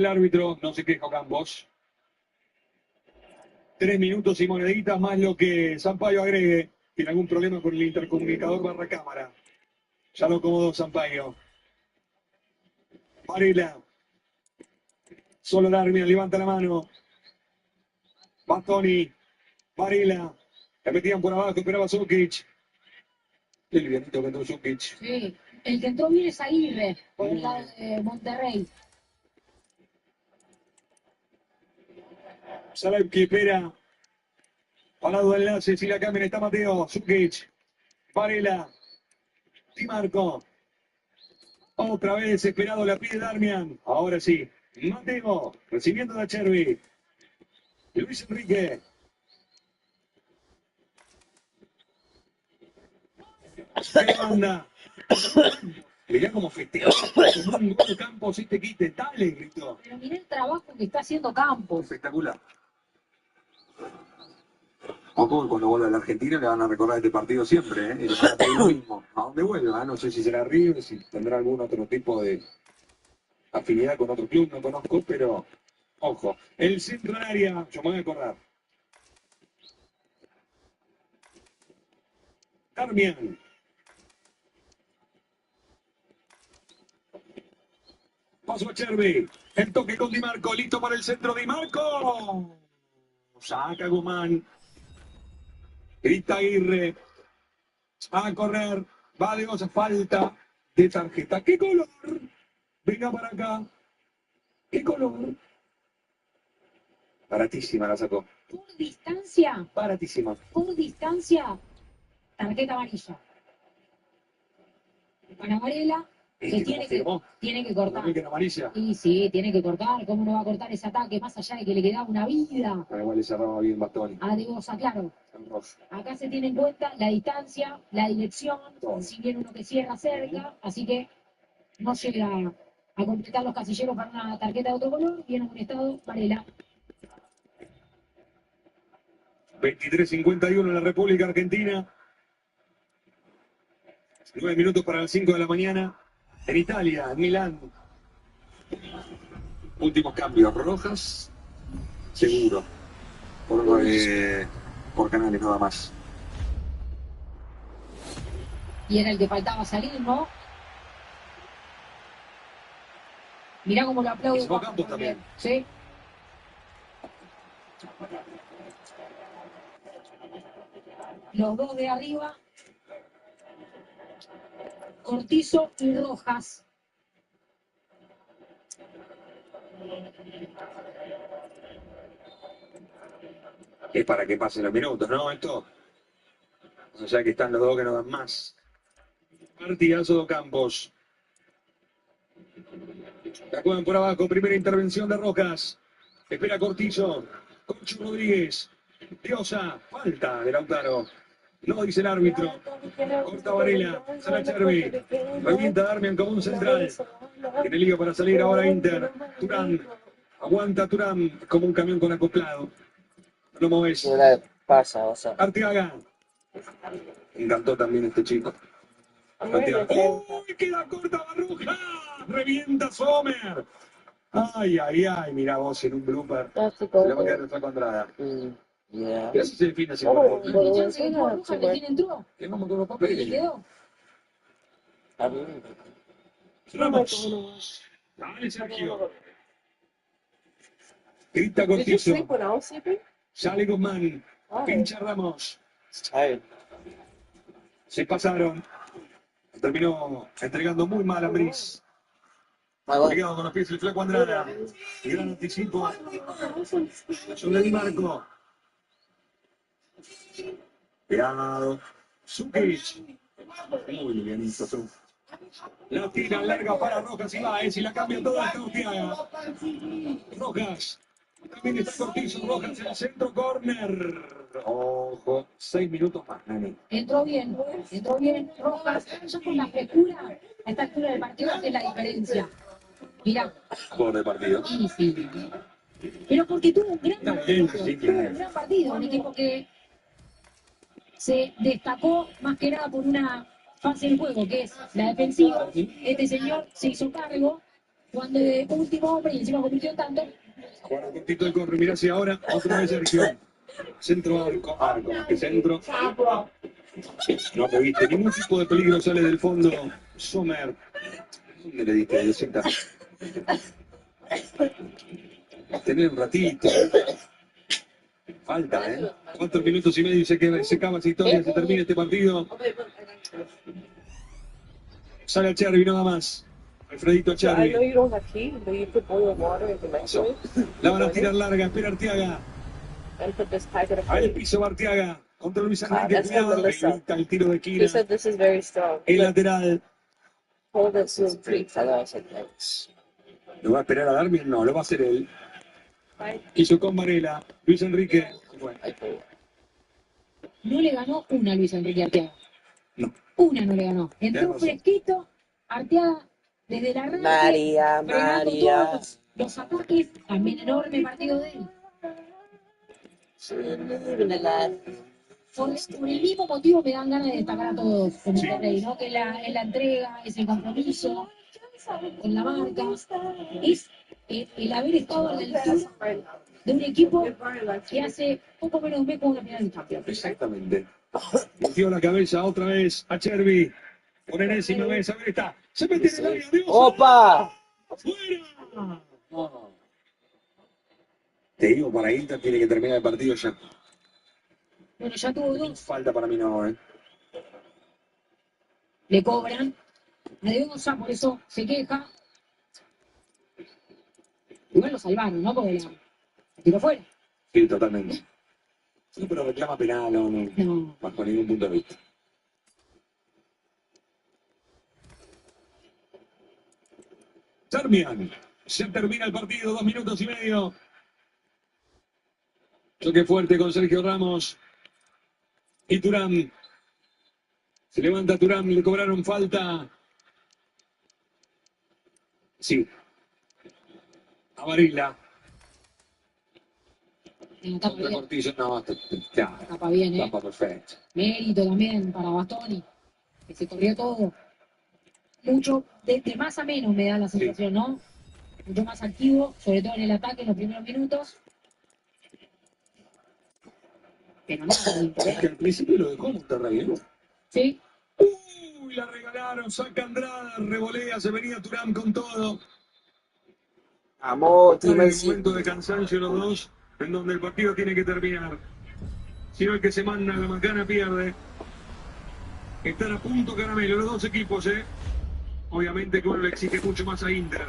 El árbitro, no se queja Campos. 3 minutos y moneditas más lo que Sampaio agregue. ¿Tiene algún problema con el intercomunicador barra cámara? Ya lo acomodó Sampaio. Varela. Solo Darmian levanta la mano. Bastoni. Varela. La metían por abajo, esperaba Sukic. El vientito que entró Sukic. Sí, el que entró bien es Aguirre, por el lado de Monterrey. Salevki espera. Parado de enlace, si la cambian está Mateo. Sukic. Varela. Di Marco. Otra vez desesperado la pide Darmian. Ahora sí. Mateo. Recibiendo de Chervi. Luis Enrique. ¿Qué banda? Mirá cómo festeja. Un gol Campos y te quite. Dale, gritó. Pero mirá el trabajo que está haciendo Campos. Espectacular. Ojo, cuando vuelva a la Argentina le van a recordar este partido siempre, ¿eh? Y le van a pedir lo mismo. A donde vuelva, no sé si será River, si tendrá algún otro tipo de afinidad con otro club, no conozco, pero ojo. El centro en área, yo me voy a acordar. Darmian. Paso a Chervi. El toque con Di Marco, listo para el centro Di Marco. Saca Guzmán. Grita Aguirre. A correr. Va de Osa, falta de tarjeta. ¿Qué color? Venga para acá. ¿Qué color? Baratísima la sacó. Por distancia, Baratísima. tarjeta amarilla. Para Varela, que tiene que cortar. ¿No que amarilla? Y sí, tiene que cortar. ¿Cómo no va a cortar ese ataque? Más allá de que le quedaba una vida. Pero igual le cerraba bien Bastoni. A De Bosa, claro. Acá se tiene en cuenta la distancia, la dirección, si viene uno que cierra cerca, así que no llega a completar los casilleros para una tarjeta de otro color. Viene en un estado Varela. 23:51 en la República Argentina. 9 minutos para las 5 de la mañana. En Italia, en Milán. Últimos cambios. Rojas. Seguro. Por canales nada más. Y era el que faltaba salir, ¿no? Mirá cómo lo aplaude. Campos también. Sí. Los dos de arriba. Cortizo y Rojas. Es para que pasen los minutos, ¿no? Esto. O sea que están los dos que no dan más. Partidazo de Campos. La juegan por abajo. Primera intervención de Rojas. Espera Cortizo. Concho Rodríguez. Diosa. Falta de Lautaro. No dice el árbitro. Corta Varela. Sala Chervi. Revienta Darmian como un central. Tiene lío para salir ahora Inter. Turán. Aguanta Turán como un camión con acoplado. No lo moves. No la pasa, o sea. Arteaga. Encantó también este chico. Arteaga. ¡Uy! Queda corta Barruja. Revienta Sommer. Ay, ay, ay. Mira vos en un blooper. Se le va a quedar nuestra contrada. Yeah. ¿Qué hace ese fin de ¿Y semana? qué chance que tuvo Rojas que tiene entró? Tenemos con los Y papeles. quedó. Ramos. Dale, Sergio. Grita Cortizo. Sale Guzmán. Pincha Ramos. Se pasaron. Terminó entregando muy mal a Brice. Obligado con los pies el flaco Andrada. Y gran anticipo sobre Di Marco. Pegado. Sukic. Muy bien, hizo la tira larga para Rojas y va, y la cambia toda esta Urtiaga. Rojas. También está Cortizo. Rojas en el centro, corner. Ojo, 6 minutos más, Nani. Entró bien. Rojas, ya con la frescura, a esta altura del partido hace la diferencia. Mirá. Jugador de partido. Sí. Pero porque tuvo un gran partido, un equipo que se destacó más que nada por una fase del juego, que es la defensiva. Este señor se hizo cargo Cuando de último hombre y encima convirtió tanto. Juega cortito el corre, mirá si ahora, otra vez Sergio. Centro arco, más que centro. No te viste, ningún tipo de peligro sale del fondo. Sommer. ¿Dónde le diste, Diosita? Tener un ratito. Falta, ¿eh? 4 minutos y medio y se acaba esa historia, se termina este partido. Sale a Chervi nada más. Alfredito So I know Chervi. you don't have heat, but you put boiling water in the microwave. La van a tirar larga, espera Arteaga. And put this packet of Al fruit. piso va Arteaga. Contra Luis Enrique, That's cuidado. from Melissa. Evita el tiro de He esquina. said this is very strong. El Look, lateral. hold it so Street fellows and things. ¿Lo va a esperar a Darwin? No, lo va a hacer él. Right. Quiso con Varela. Luis Enrique. Bueno, I think. No le ganó una Luis Enrique Arteaga. no. Una no le ganó. Tienes Entró razón. fresquito, Arteaga, desde la arranque, María, frenando María. todos los ataques. También enorme partido de él. Por el mismo motivo me dan ganas de destacar a todos como Sí. Monterrey, ¿no? Que es la entrega, es el compromiso con la marca, es el haber estado a la altura de un equipo que hace poco menos de un mes con una final de Champions. Exactamente. Metió la cabeza otra vez a Chervi. Por enésima vez, a ver está. Se mete en el área, Dios. ¡Opa! ¡Fuera! Te digo, para Inter tiene que terminar el partido ya. Bueno, ya tuvo dos, Falta para mí no, ¿eh? le cobran. Nadiosa, por eso se queja. Igual lo salvaron, ¿no? Porque la tiró fuera. Sí, totalmente. Sí, pero reclama penal, no, No. bajo ningún punto de vista. Sarmian, se termina el partido, 2 minutos y medio. Choque fuerte con Sergio Ramos y Turán. Se levanta Turán, le cobraron falta. Sí. A Varela. Tapa Contra bien, Cortillo. No, ya. tapa bien, ¿eh? Tapa perfecto. Mérito también para Bastoni, que se corrió todo. Mucho, de más a menos me da la sensación, ¿no? Mucho más activo, sobre todo en el ataque en los primeros minutos. Pero nada, Es que al principio lo dejó Monterrey, ¿no? sí, Uy, la regalaron, saca Andrada, revolea, se venía Turán con todo. Vamos, Están en Team el City. momento de cansancio los dos, en donde el partido tiene que terminar. Si no, el que se manda la macana pierde. Están a punto caramelo los dos equipos, ¿eh? Obviamente que uno le exige mucho más a Inter.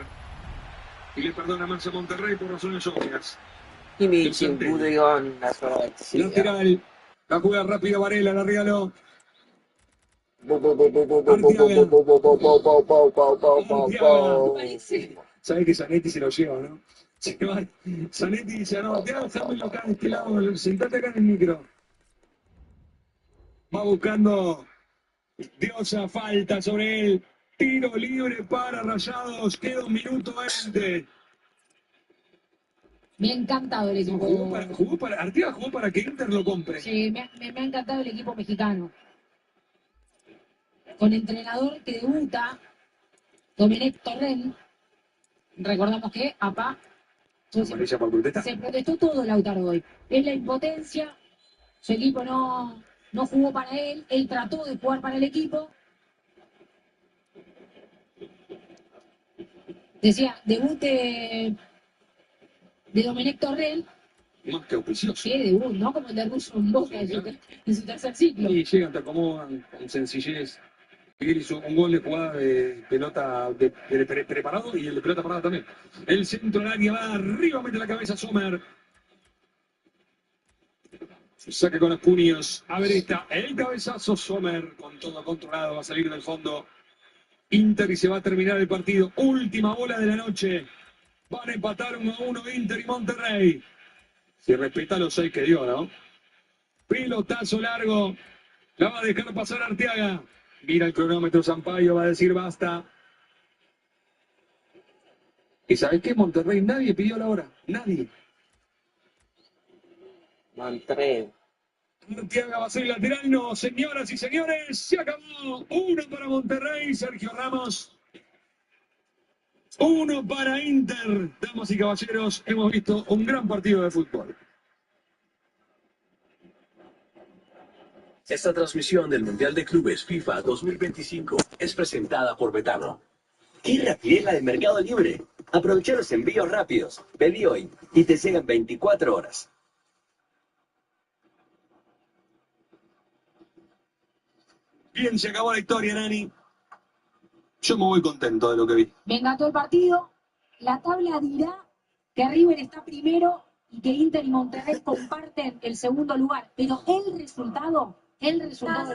Y le perdona más a Monterrey por razones obvias. He meets him moving on. That's what I like to see. Lateral, la juega rápido Varela, la regaló. parece. Sabés que Zanetti se lo lleva, ¿no? Se va. Zanetti dice, no, déjamelo acá de este lado, sentate acá en el micro. Va buscando Diosa, falta sobre él. Tiro libre para Rayados, queda 1 minuto 20. Me ha encantado el equipo. Artigas jugó para que Inter lo compre. Sí, me ha encantado el equipo mexicano. Con entrenador que debuta, Domenech Torrent. Recordamos que APA Amarilla por protesta. se protestó todo Lautaro hoy. Es la impotencia, su equipo no jugó para él trató de jugar para el equipo. Decía, debut de Domenech Torrent, Más que auspicioso. sí, debut, ¿no? Como el de Russo en Boca en su tercer ciclo. Y llegan, te acomodan con sencillez. Miguel hizo un gol de jugada de pelota de preparado y el de pelota parada también. El centro del área va arriba, mete la cabeza Sommer. Saca con los puños. A ver, está el cabezazo Sommer con todo controlado. Va a salir del fondo Inter y se va a terminar el partido. Última bola de la noche. Van a empatar 1-1 Inter y Monterrey. Si respeta los 6 que dio, ¿no? Pelotazo largo. La va a dejar pasar Arteaga. Mira el cronómetro Sampaio, va a decir basta. ¿Y sabes qué? Monterrey nadie pidió la hora. Nadie. Monterrey. Arteaga va a ser lateral. No, señoras y señores, se acabó. 1 para Monterrey. Sergio Ramos. 1 para Inter. Damas y caballeros, hemos visto un gran partido de fútbol. Esta transmisión del Mundial de Clubes FIFA 2025 es presentada por Betano. ¡Qué rapidez la del Mercado Libre! Aprovecha los envíos rápidos. Pedí hoy y te llegan 24 horas. Bien, se acabó la historia, Nani. Yo me voy contento de lo que vi. Me encantó el partido. La tabla dirá que River está primero y que Inter y Monterrey comparten el segundo lugar. Pero el resultado del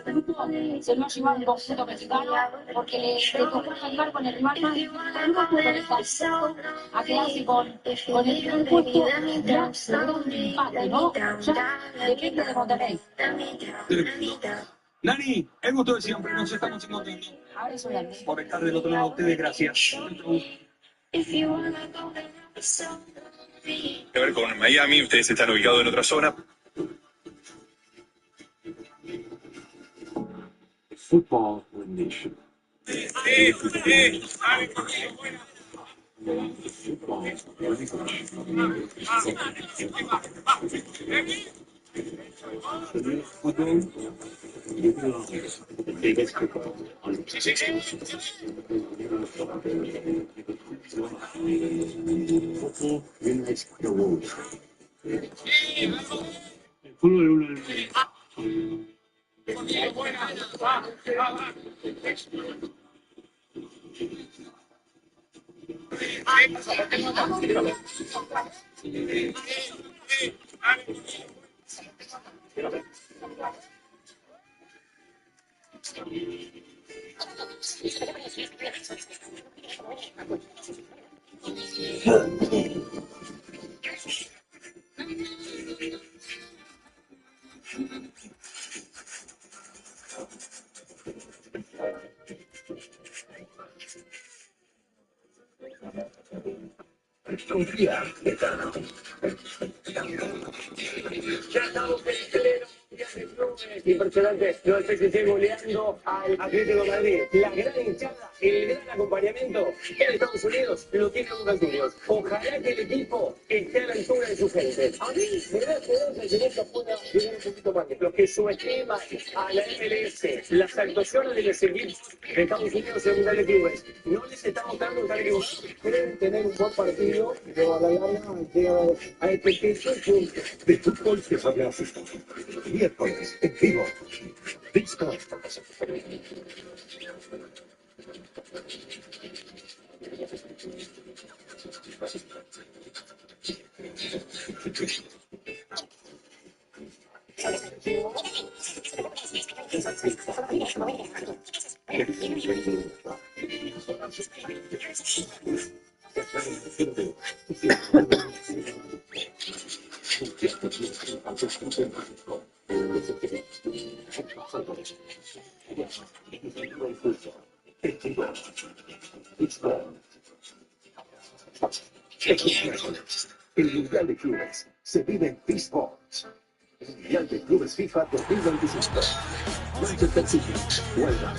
grupo se lo ha llevado el conjunto mexicano porque le tocó arrancar con el rival más difícil del grupo, con el candidato a quedarse con el primer puesto. Ya será un empate, ¿no? Ya depende de Monterrey. Tremendo. Nani, el gusto de siempre, nos estamos encontrando. Abrazo grande. Por estar del otro lado de ustedes, gracias. A ver, con Miami, ustedes están ubicados en otra zona. Football Nation. Confía, Betano. Ya estamos en pleno Mundial de Clubes. Impresionante. Los peces goleando al Atlético de Madrid. La gran hinchada, el gran acompañamiento en Estados Unidos lo tiene Lucas Juniors. Ojalá que el equipo esté a la altura de su gente. A mí me da esperanza que esto pueda llegar un poquito más. Los que subestiman a la MLS, las actuaciones de los equipos de Estados Unidos en el Mundial de Clubes, no les estamos dando tan equivocados. Creen tener un buen partido, pero a la larga llegan a este pequeño punto. De fútbol que sabe asistir. Miércoles, en vivo. Disco. El Mundial de Clubes se vive en T-Sports. Mundial de Clubes FIFA 2025. Manchester City, Huelva.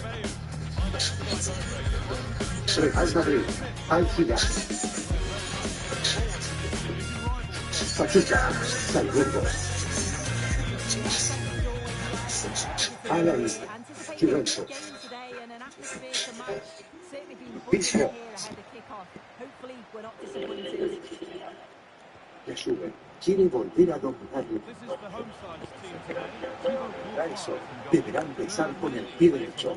Real Madrid, Al-Hilal. Pachuca, Salzburgo. Al-Ahly, Juventus. T-Sports. La Juve quiere volver a dominar el mundo. Para eso deberá empezar con el pie derecho.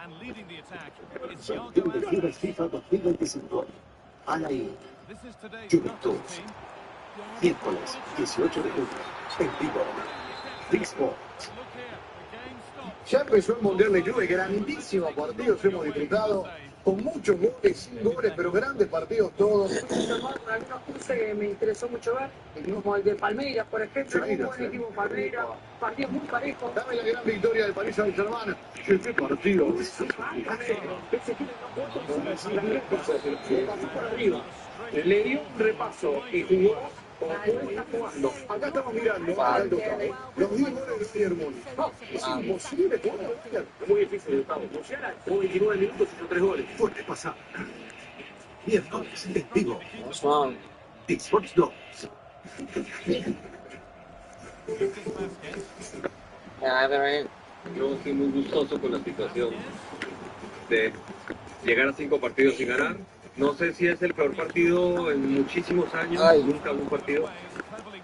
Mundial de Clubes FIFA 2025. Al-Ahly, Juventus. Miércoles 18 de julio. En vivo. T-Sports. Ya empezó el Mundial de Clubes, grandísimos partidos hemos disfrutado, con muchos goles, sin goles, pero grandes partidos todos. Algunos cruces que me interesó mucho ver, como el de Palmeiras, por ejemplo, un buen equipo Palmeiras, partidos muy parejos. Dame la gran victoria del Paris Saint-Germain. Qué partido. Le dio un repaso y jugó está jugando. Acá estamos mirando, Arnaldo Cabo, los 10 goles de Bayern Múnich. No, es imposible jugar a Bayern. Es muy difícil, Gustavo. Musiala jugó 29 minutos y hizo 3 goles. Puede pasar. 10 goles en vivo. What's wrong? Xbox 2. Yeah, I haven't read. Yo estoy muy gustoso con la situación de llegar a 5 partidos sin ganar. No sé si es el peor partido en muchísimos años. Ay. Nunca hubo un partido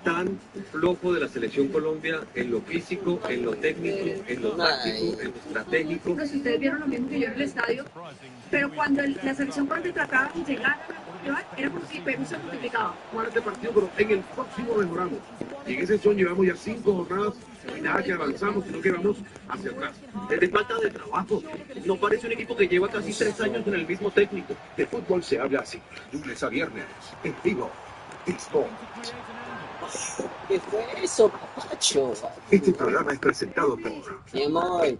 tan flojo de la selección Colombia en lo físico, en lo técnico, en lo táctico, en lo estratégico. No sé si ustedes vieron lo mismo que yo en el estadio, pero cuando la selección Colombia trataba de llegar a la Portugal, era como si Perú se multiplicaba. Jugar este partido, pero en el próximo mejoramos. Y en ese son llevamos ya 5 jornadas y nada que avanzamos, sino que vamos hacia atrás. Es de falta de trabajo. No parece un equipo que lleva casi 3 años en el mismo técnico. De fútbol se habla así. Lunes a viernes. En vivo. Xbox. ¿Qué fue eso, papacho? Este programa es presentado por Mi amor.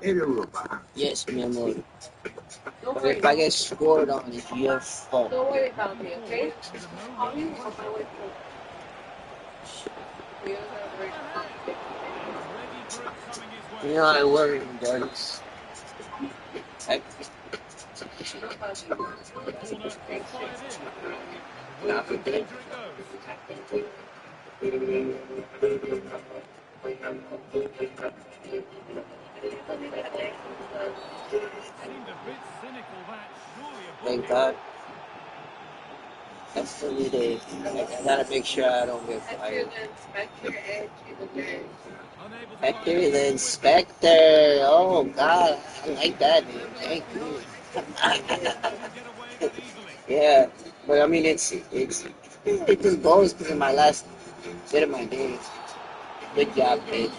Europa. Yes, mi amor. But if I get scored on, it's your fault. Don't worry about me, okay? Call me on my way home. We don't have very conflict. You know I worry regardless. Heck. Not for good. Thank God. That's the new day. I gotta make sure I don't get fired. Spectre the Inspector. Oh God, I like that name. Thank you. Yeah, but I mean it just goes because of my last bit of my day. Good job, babe.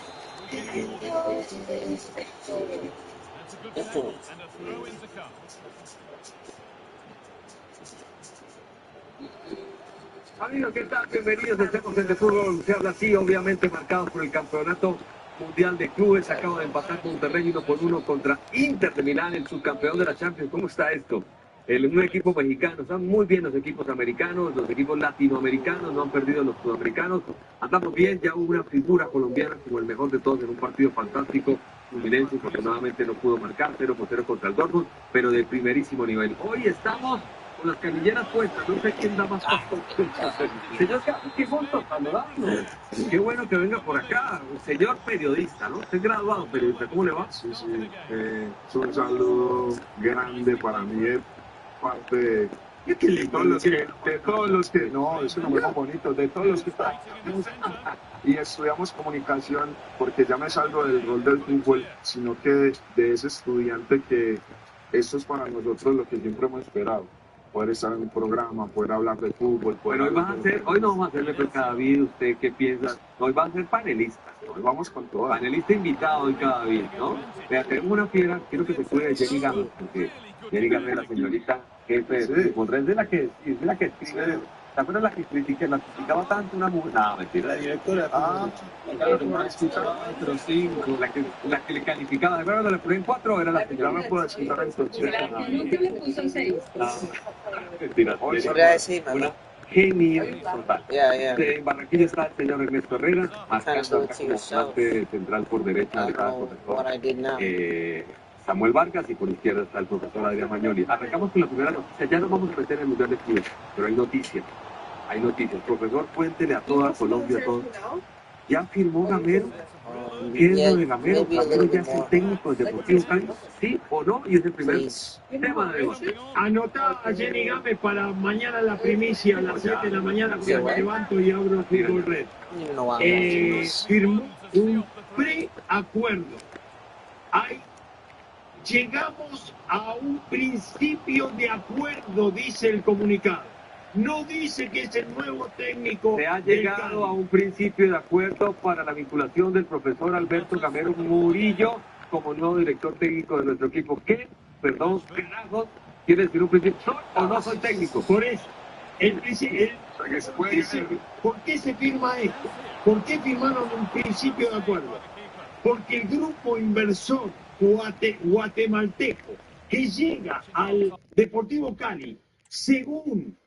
Amigos, ¿qué tal? Bienvenidos, estamos en el fútbol. Se habla así, obviamente marcados por el campeonato mundial de clubes. Acaba de empatar Monterrey 1-1 contra Inter de Milán, el subcampeón de la Champions. ¿Cómo está esto? Un equipo mexicano, están muy bien los equipos americanos, los equipos latinoamericanos, no han perdido los sudamericanos. Andamos bien, ya hubo una figura colombiana como el mejor de todos en un partido fantástico. Fluminense afortunadamente no pudo marcar 0-0 contra el Dortmund, pero de primerísimo nivel. Hoy estamos con las canilleras puestas, no sé quién da más paso. Señor, qué gusto saludarlo. Qué bueno que venga por acá, señor periodista, ¿no? Usted es graduado periodista, ¿cómo le va? Sí, sí, es un saludo grande para mí, es parte de todos los que, no, es un nombre muy bonito, de todos los que trabajamos y estudiamos comunicación, porque ya me salgo del rol del fútbol, sino que de ese estudiante que esto es para nosotros lo que siempre hemos esperado. Poder estar en un programa, poder hablar de fútbol. Bueno, hoy no vamos a hacerle pues cada vida, ¿usted qué piensa? Hoy va a ser panelista. Hoy vamos con todo. Panelista invitado hoy cada día, ¿no? Vea, tenemos una fiera, quiero que se cuide de Jenny Gámez, porque Jenny Gámez, la señorita jefe, Sí. es de la que escribe, ¿te acuerdas la que criticaba tanto una mujer? No, mentira. La directora, Cuatro, cinco, la que le calificaba, ¿de acuerdo? Le ponían 4, era la señora. ya me puedo escuchar entonces. Nunca le puso 6. Mentira. What did I say, man? Genio total. Yeah. En Barranquilla está el señor Ernesto Herrera, marcando acá como yourself. parte central por derecha I de cada don't know profesor. what I did now. Samuel Vargas y por izquierda está el profesor Adrián Magnoli. Arrancamos con la primera noticia, ya nos vamos a meter en el Mundial de Clubes, pero hay noticias. Profesor, cuéntele a toda Colombia, a todos. Ya firmó Gamero. ¿Qué es lo de Gamero? ¿Gamero ya es el técnico del Deportivo Cali? ¿Sí o no? Y es el primer tema de debate. Anotá a Jenny Gámez para mañana la primicia a las 7 de la mañana cuando me levanto y abro Fútbol Red. Firmó un preacuerdo. Llegamos a un principio de acuerdo, dice el comunicado. No dice que es el nuevo técnico. Se ha llegado a un principio de acuerdo para la vinculación del profesor Alberto Gamero Murillo como nuevo director técnico de nuestro equipo. ¿Qué? Perdón, carajos, ¿quiere decir un principio? ¿Soy o no soy técnico? Por eso, ¿por qué se firma esto? ¿Por qué firmaron un principio de acuerdo? Porque el grupo inversor guatemalteco que llega al Deportivo Cali, según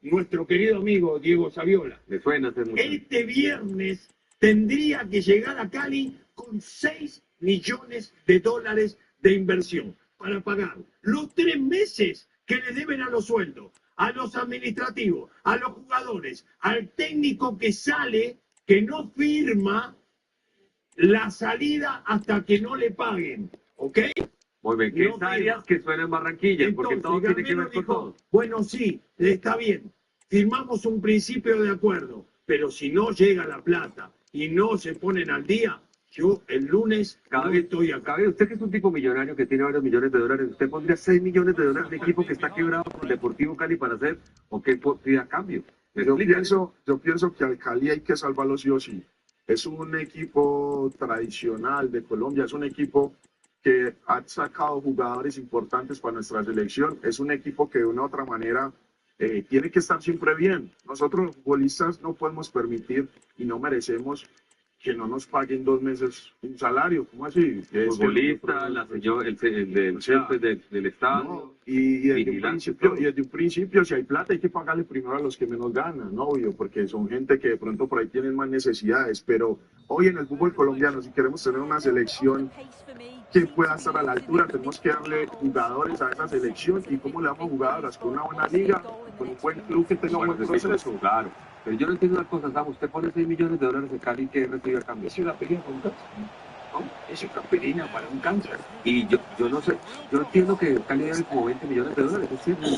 nuestro querido amigo Diego Saviola. Me suena ese muchacho. Este viernes tendría que llegar a Cali con $6 millones de inversión para pagar los 3 meses que le deben a los sueldos, a los administrativos, a los jugadores, al técnico que sale, que no firma la salida hasta que no le paguen, ¿ok? Muy bien, ¿qué No áreas firma. que suena en Barranquilla? Porque Entonces, todo tiene que Gamero ver con dijo, todo. bueno, sí, está bien, firmamos un principio de acuerdo, pero si no llega la plata y no se ponen al día, yo el lunes Cada no vez, estoy acá. cada vez, usted que es un tipo millonario que tiene varios millones de dólares, ¿usted pondría 6 millones de dólares de equipo que está quebrado por el Deportivo Cali para hacer o qué pide a cambio? Yo pienso que al Cali hay que salvarlo sí o sí. Es un equipo tradicional de Colombia, es un equipo que ha sacado jugadores importantes para nuestra selección, es un equipo que de una u otra manera tiene que estar siempre bien. Nosotros los futbolistas no podemos permitir y no merecemos que no nos paguen 2 meses un salario. ¿Cómo así? Futbolista, la señora, del jefe del Estado. No, y vigilante, desde un principio, si hay plata, hay que pagarle primero a los que menos ganan, ¿no? Obvio, porque son gente que de pronto por ahí tienen más necesidades. Pero hoy en el fútbol colombiano, si queremos tener una selección que pueda estar a la altura, tenemos que darle jugadores a esa selección. ¿Y cómo le damos jugadoras? Con una buena liga, con un buen club que tenga un buen proceso. Claro. Pero yo no entiendo una cosa, Sam. Usted pone 6 millones de dólares en Cali, ¿qué recibe a cambio? Es una pelea con cáncer, ¿no? Es una pelea para un cáncer. Y yo no sé, yo entiendo que Cali debe como 20 millones de dólares, ¿es cierto?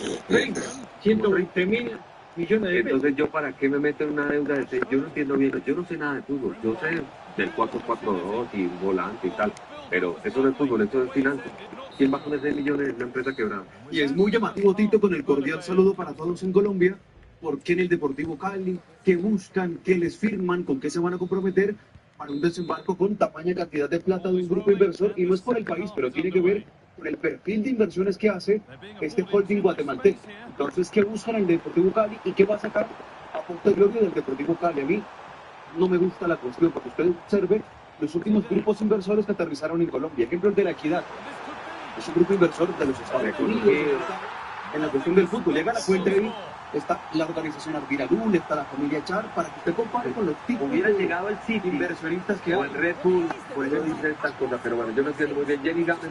120 mil millones de pesos. Entonces, ¿yo para qué me meto en una deuda de 6? Yo no entiendo bien, yo no sé nada de fútbol. Yo sé del 4-4-2 y volante y tal, pero eso no es fútbol, eso es finanzas. ¿Quién va a poner 6 millones en una empresa quebrada? Y es muy llamativo, Tito, con el cordial saludo para todos en Colombia. ¿Por qué en el Deportivo Cali? ¿Qué buscan? ¿Qué les firman? ¿Con qué se van a comprometer para un desembarco con tamaña cantidad de plata de un grupo inversor? Y no es por el país, pero tiene que ver con el perfil de inversiones que hace este holding guatemalteco. Entonces, ¿qué buscan en el Deportivo Cali y qué va a sacar a posteriori del Deportivo Cali? A mí no me gusta la cuestión, porque usted observe los últimos grupos inversores que aterrizaron en Colombia. Ejemplo, el de La Equidad. Es un grupo inversor de los Estados Unidos. En la cuestión del fútbol, llega a la cuenta ahí. Está la organización Arbiralul, está la familia Char, para que usted compare con los tipos. Hubiera llegado el City, inversionistas que o hay. el Red Bull, por eso dice estas cosas, pero bueno, yo no entiendo muy bien. Jenny Gammel.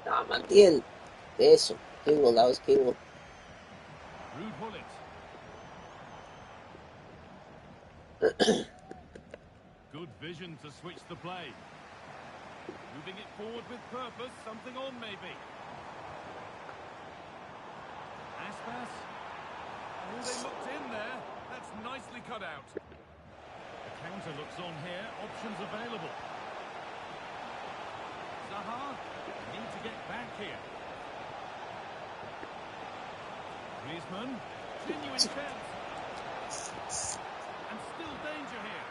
No, Mantiel. Eso. Cable, that was Cable. Good vision to switch the play. Moving it forward with purpose, something on maybe. Aspas. Oh, they looked in there. That's nicely cut out. The counter looks on here. Options available. Zaha. Need to get back here. Griezmann. Genuine chance. And still danger here.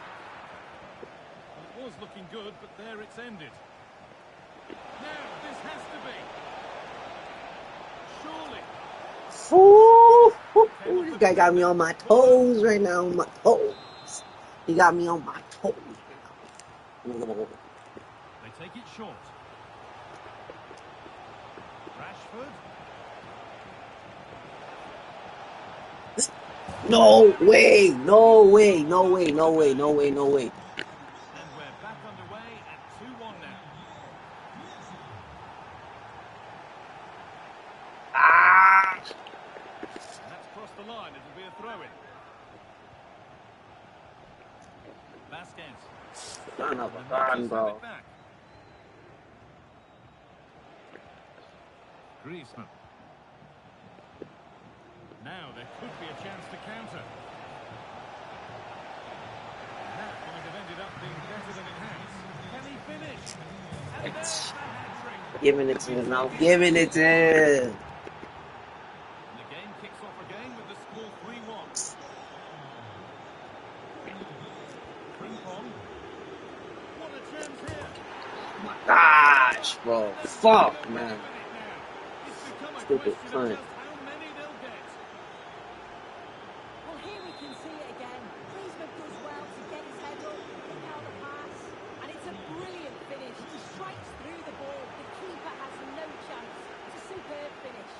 Well, it was looking good, but there it's ended. Now, this has to be. Surely. This guy got me on my toes right now. On my toes. He got me on my toes right now. They take it short. Rashford. No way, no way, no way, no way, no way, no way. And we're back underway at 2-1 now. Ah! That's crossed the line. It'll be a throw-in. Vasquez. Son of a gun, bro. Griezmann. Now there could be a chance to counter. And that might have ended up being better than it has. Giving it to him now. Giving it to him. And the game kicks off again with the score 3-1. Frimpong. What a chance here. Gosh, bro. Fuck, man. Stupid cunt. Well, here we can see it again. Griezmann does well to get his head up, pick out the pass, and it's a brilliant finish. He strikes through the ball. The keeper has no chance. It's a superb finish.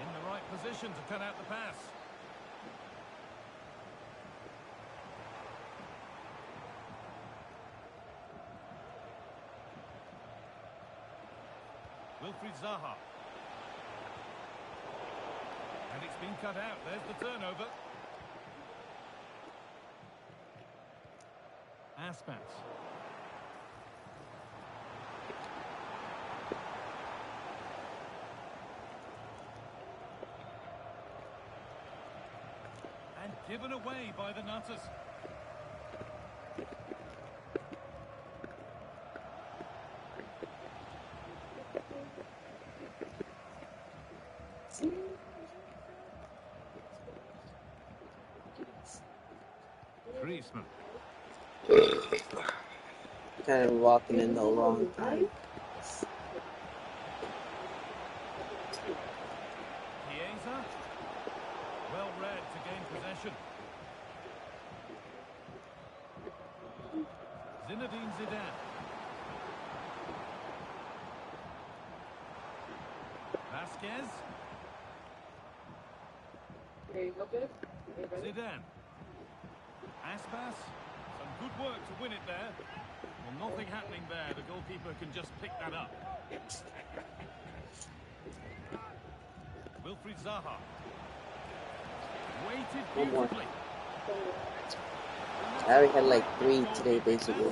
In the right position to cut out the pass. Wilfried Zaha. And it's been cut out. There's the turnover. Aspas. And given away by the Nutters. Griezmann. Kind of walking in the wrong time. Chiesa. Well read to gain possession. Zinedine Zidane. Vasquez. Zidane. Aspas. Some good work to win it there. Well, nothing happening there. The goalkeeper can just pick that up. Wilfried Zaha. Waited One more. beautifully. I already had like 3 today, basically. The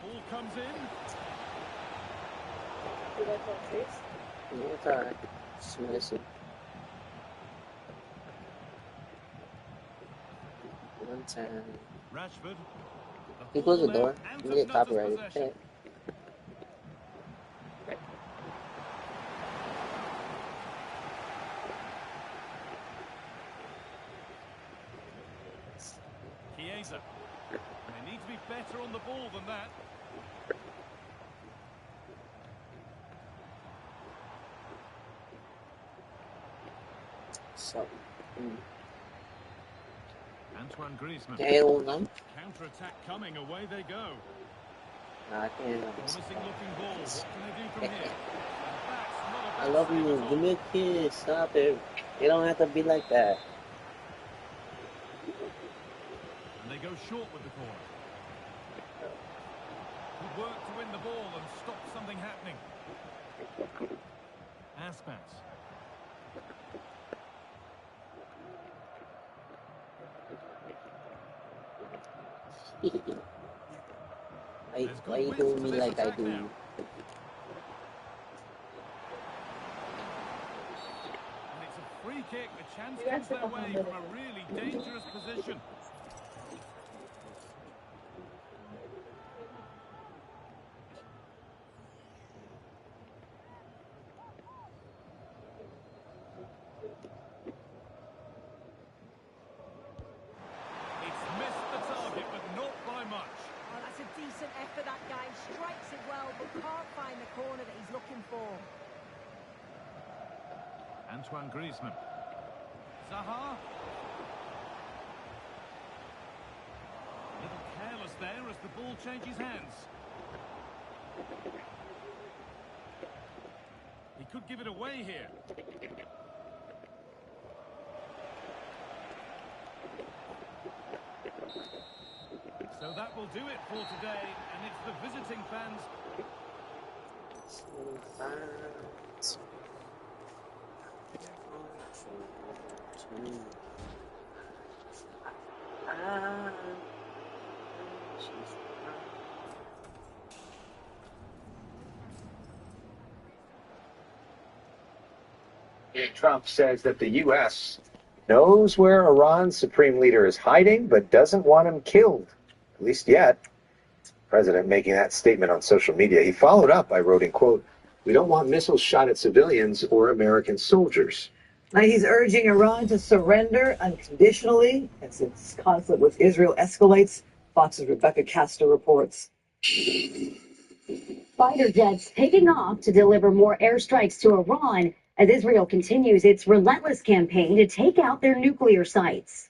ball comes in. Yeah, it's alright. Just medicine. 110. Rashford. He closed the door. I'm gonna get copyrighted. Okay. Chiesa. They need to be better on the ball than that. So. Antoine Griezmann. Hell no. Counter-attack coming. Away they go. Nah, I can't. Promising looking ball. What can they do from here? I love you. Give me a kiss. Stop it. It don't have to be like that. And they go short with the corner. Good work to win the ball and stop something happening. Aspas. Why you doing me like I do? And it's a free kick. The chance comes their way from a really dangerous position. It's missed the target, but not by much. Oh, that's a decent effort, that guy. Strikes it well, but can't find the corner that he's looking for. Antoine Griezmann. Zaha. A little careless there as the ball changes hands. He could give it away here. So that will do it for today, and it's the visiting fans. Trump says that the U.S. knows where Iran's supreme leader is hiding, but doesn't want him killed, at least yet. President making that statement on social media. He followed up by writing, quote, "We don't want missiles shot at civilians or American soldiers." Now he's urging Iran to surrender unconditionally as its conflict with Israel escalates. Fox's Rebecca Castor reports. Fighter jets taking off to deliver more airstrikes to Iran as Israel continues its relentless campaign to take out their nuclear sites.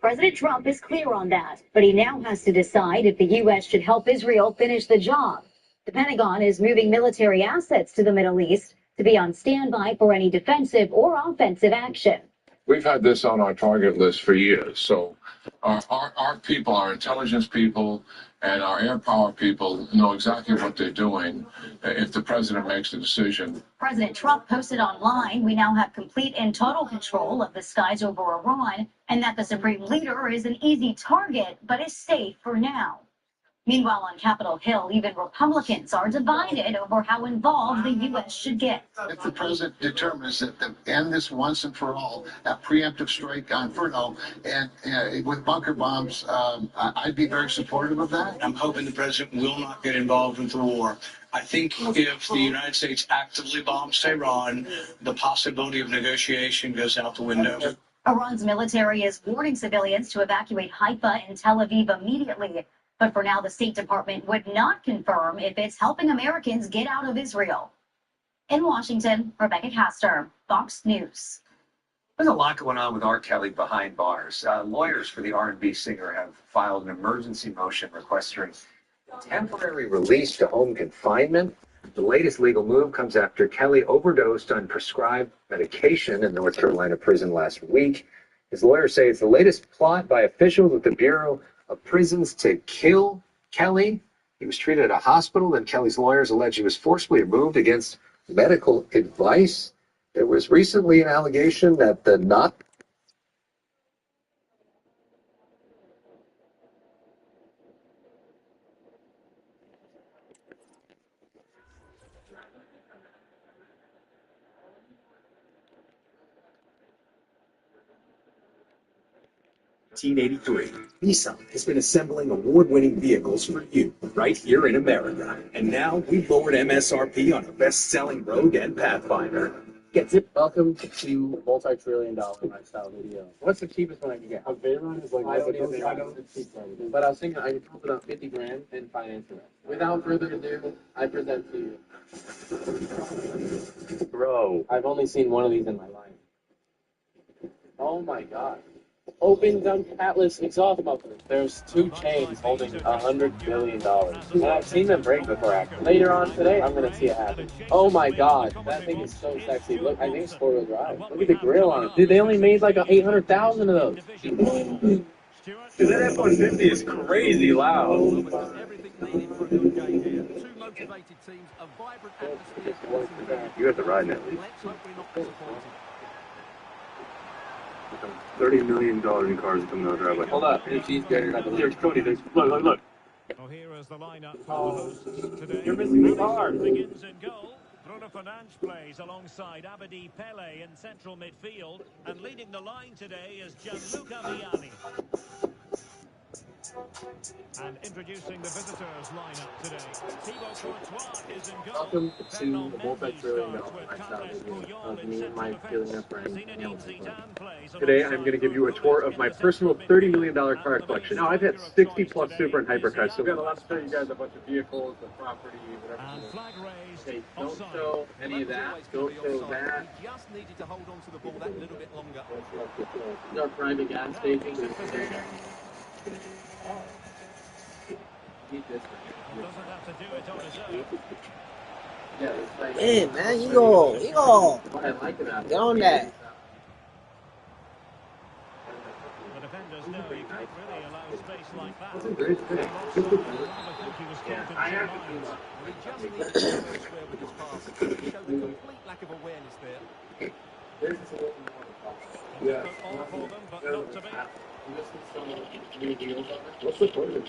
President Trump is clear on that, but he now has to decide if the U.S. should help Israel finish the job. The Pentagon is moving military assets to the Middle East to be on standby for any defensive or offensive action. We've had this on our target list for years. So our people, our intelligence people, and our air power people know exactly what they're doing if the president makes a decision. President Trump posted online, "We now have complete and total control of the skies over Iran, and that the supreme leader is an easy target, but is safe for now." Meanwhile, on Capitol Hill, even Republicans are divided over how involved the U.S. should get. If the president determines that to end this once and for all, a preemptive strike on Inferno and with bunker bombs, I'd be very supportive of that. I'm hoping the president will not get involved with the war. I think if the United States actively bombs Tehran, the possibility of negotiation goes out the window. Iran's military is warning civilians to evacuate Haifa and Tel Aviv immediately. But for now, the State Department would not confirm if it's helping Americans get out of Israel. In Washington, Rebecca Castor, Fox News. There's a lot going on with R. Kelly behind bars. Lawyers for the R&B singer have filed an emergency motion requesting temporary release to home confinement. The latest legal move comes after Kelly overdosed on prescribed medication in North Carolina prison last week. His lawyers say it's the latest plot by officials with the Bureau of Prisons to kill Kelly. He was treated at a hospital, then Kelly's lawyers allege he was forcibly removed against medical advice. There was recently an allegation that the not Nissan has been assembling award-winning vehicles for you right here in America. And now we've lowered MSRP on our best-selling Rogue and Pathfinder. Get it. Welcome to multi-trillion-dollar lifestyle video. What's the cheapest one I can get? A Veyron is like I don't know the cheap one. But I was thinking I could pump it up 50 grand and finance it. Without further ado, I present to you. Bro. I've only seen one of these in my life. Oh my god. Open Dump Atlas exhaust muffler. There's two chains holding $100 billion. And I've seen them break before, actually. Later on today, I'm gonna see it happen. Oh my god, that thing is so sexy. Look, I think it's four-wheel drive. Look at the grill on it. Dude, they only made like 800,000 of those. Dude, that F-150 is crazy loud. You have to ride that least. $30 million in cars coming out of the driveway. Hold up, she's getting right There's Cody. Look. Oh, here is the lineup for the hosts today. You're missing the car. Begins in goal. Bruno Fernandes plays alongside Abedi Pele in central midfield, and leading the line today is Gianluca Vialli. And introducing the visitors lineup today, Thibaut Courtois is in goal. Welcome to the multi-trillion-dollar lifestyle video of me and my billionaire friend. Today, I'm going to give you a tour of my personal $30 million car collection. Now, I've had 60 plus super and hypercars, so We've got a lot to show you guys, a bunch of vehicles, the property, whatever. Okay, don't show any of that. Don't show that. Just needed to hold on to the ball that little bit longer. These are private gas stations. Hey man, you go. Get on that. The defenders know you can't really allow space like that. I have he just needs to go elsewhere with his pass. He showed a complete lack of awareness there. Yeah. All for them, but not to be. What's the point of it?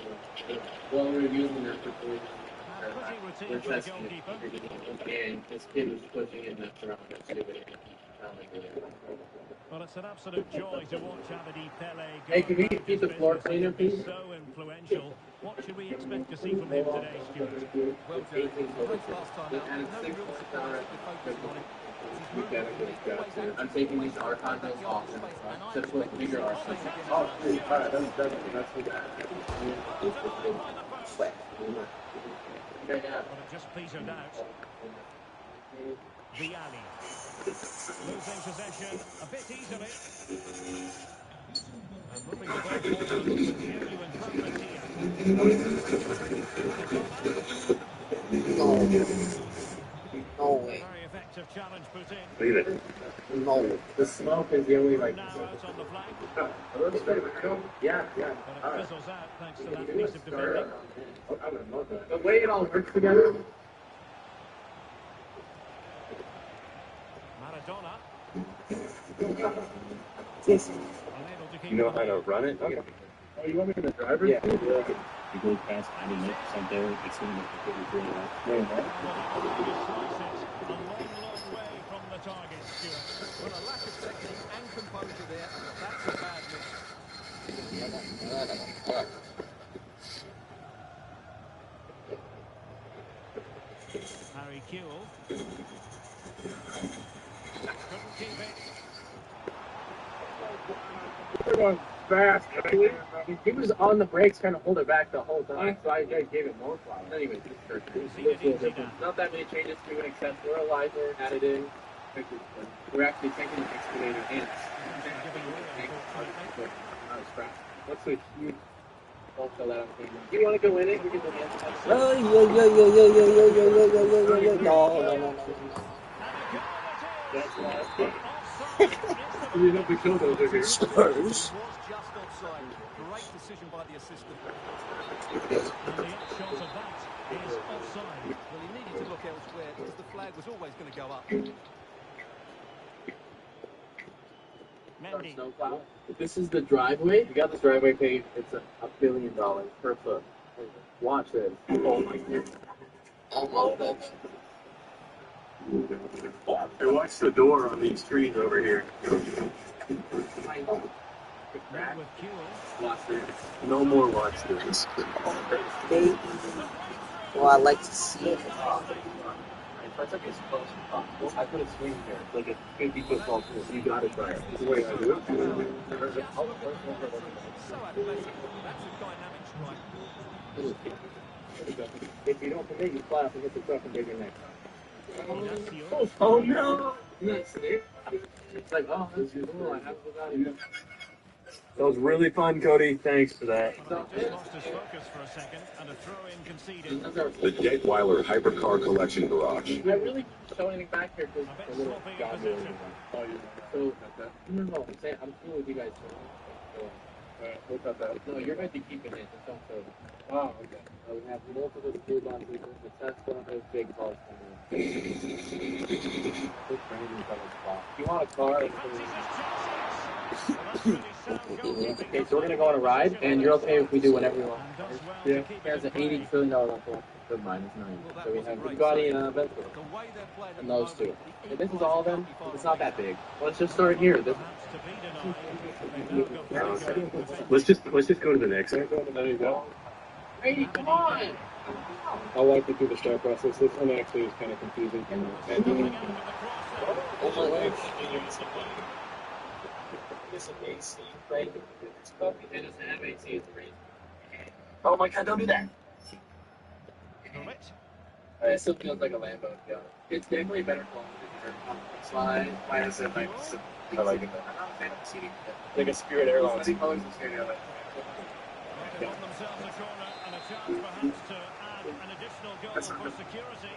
Well, we're using it for we're testing it. And this kid was pushing it in the front. Well, it's an absolute joy to watch Abedi Pele go Hey, can we about keep his the floor business. cleaner, He's please? so influential. What should we expect to see from him today, Stuart? Well done. Pace last time out. No real surprise that we're focusing on him. His movement, always active. I'm taking these archives off. Just with bigger archives. Oh, sweet. All right, that's good. But it just petered out. Viali. Losing possession a bit easily. And moving the ball forward with genuine purpose here. No way. Very effective challenge put in. Leave it. No. The smoke is the only like. Now out on the flank. Yeah, yeah. But it fizzles out thanks to that piece of defending. The way it all works together. Maradona. Yes. Unable to keep You know how to run it? Okay. Oh, you want me to drive it? Yeah. You go past 90 minutes there, it's going to make it really A long, long way from the target, Stuart. Well, a lack of technique and composure there. That's a bad miss. Harry Kewell. Couldn't keep it. We're going fast. He was on the brakes trying to hold it back the whole time, so I gave it more flour. Anyways, not that many changes to it except fertilizer added in. We're actually taking the excavator in. That's a huge. Don't fill that on camera. Do you want to go in it? We can go in it. Oh, yo. No. That's why. You know the kill those over here. Spurs. Was just offside. Great decision by the assistant. And the upshot of that is offside. Well, he needed to look elsewhere because the flag was always going to go up. Mendy. This is the driveway. You got this driveway paved. It's $1 billion per foot. Watch this. Oh my goodness. Hey, watch the door on these screens over here. Not with Kewell. No more watch this. Baby. Well, I like to see it. That's like as close as possible. I put a swing here, like a 50-foot ball pool. You got to try it. This is the way I do it. So athletic. That's a dynamic strike. If you don't commit, you fly off and hit the truck and break your neck. Inacio. Oh no! It's like, oh, that's cool. I have to go down. That was really fun, Cody. Thanks for that. Well, just lost his focus for a second, and a throw-in conceded. The Detweiler Hypercar Collection Garage. I really show anything back here because A bit sloppy in possession. So, no, I'm saying I'm cool with you guys. What about that? No, you're going to keep it in. Just don't throw it. Oh, okay. We have multiple screws on people. The test one of those big balls coming in. You want a car? Okay, so we're going to go on a ride, and you're okay if we do whatever you want. Yeah. There's an $80 trillion one. Good minus 9. So we have Bugatti and Vento. And those two. And this is all of them. It's not that big. Let's just start here. Let's just go to the next. There you go. Hey, come on! I'll walk you through the start process. This one actually is kind of confusing. This is AC, right? It's probably it doesn't have AC3. Oh my god, don't do that! It still feels like a Lambo, yeah. It's definitely better quality than your slide. Minus it, I like it better. I'm not a fan of the seating. Like a Spirit Airlines. Any colors of Spirit Airlines. They won themselves a corner and a chance perhaps to add an additional goal for security.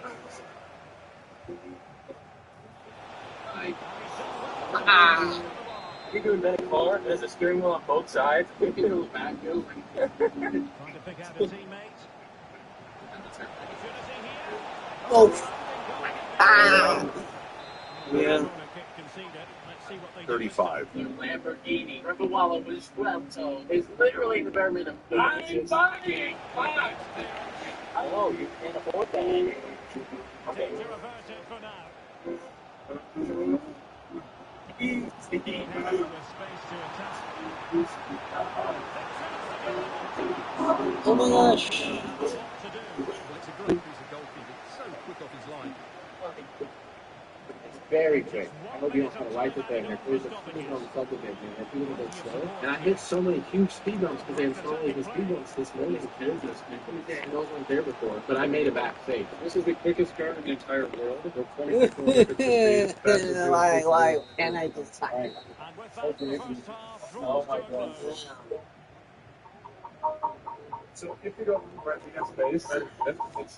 You're doing better car. There's a steering wheel on both sides. We can go back. Trying to pick out a teammate. Oh. Ah. Yeah. 35. Lamborghini. Remember while it was so it's literally the bare minimum. I'm buying. Oh, you can't afford that. Okay. Oh my gosh. Well, it's a great piece of goalkeeping. So quick off his line. It's very quick. I hope you don't want to wipe it there. There's a speed on the top of it, man. If you look at it slow. And I hit so many huge speed bumps because they installed the speed bumps this morning. And those weren't there before. But I made it back safe. This is the quickest car in the entire world. Why can't I just talk? Oh my god. So if you don't rent the space, it's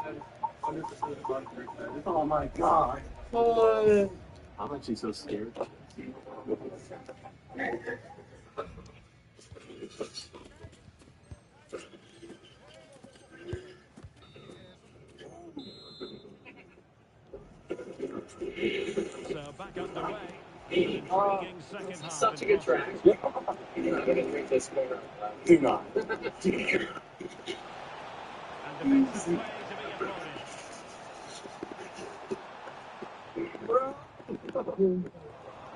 100% of the money. Oh my god. Oh. I'm actually so scared. So back underway. Intriguing second half. Such a good track. I'm gonna drink this more. Do not.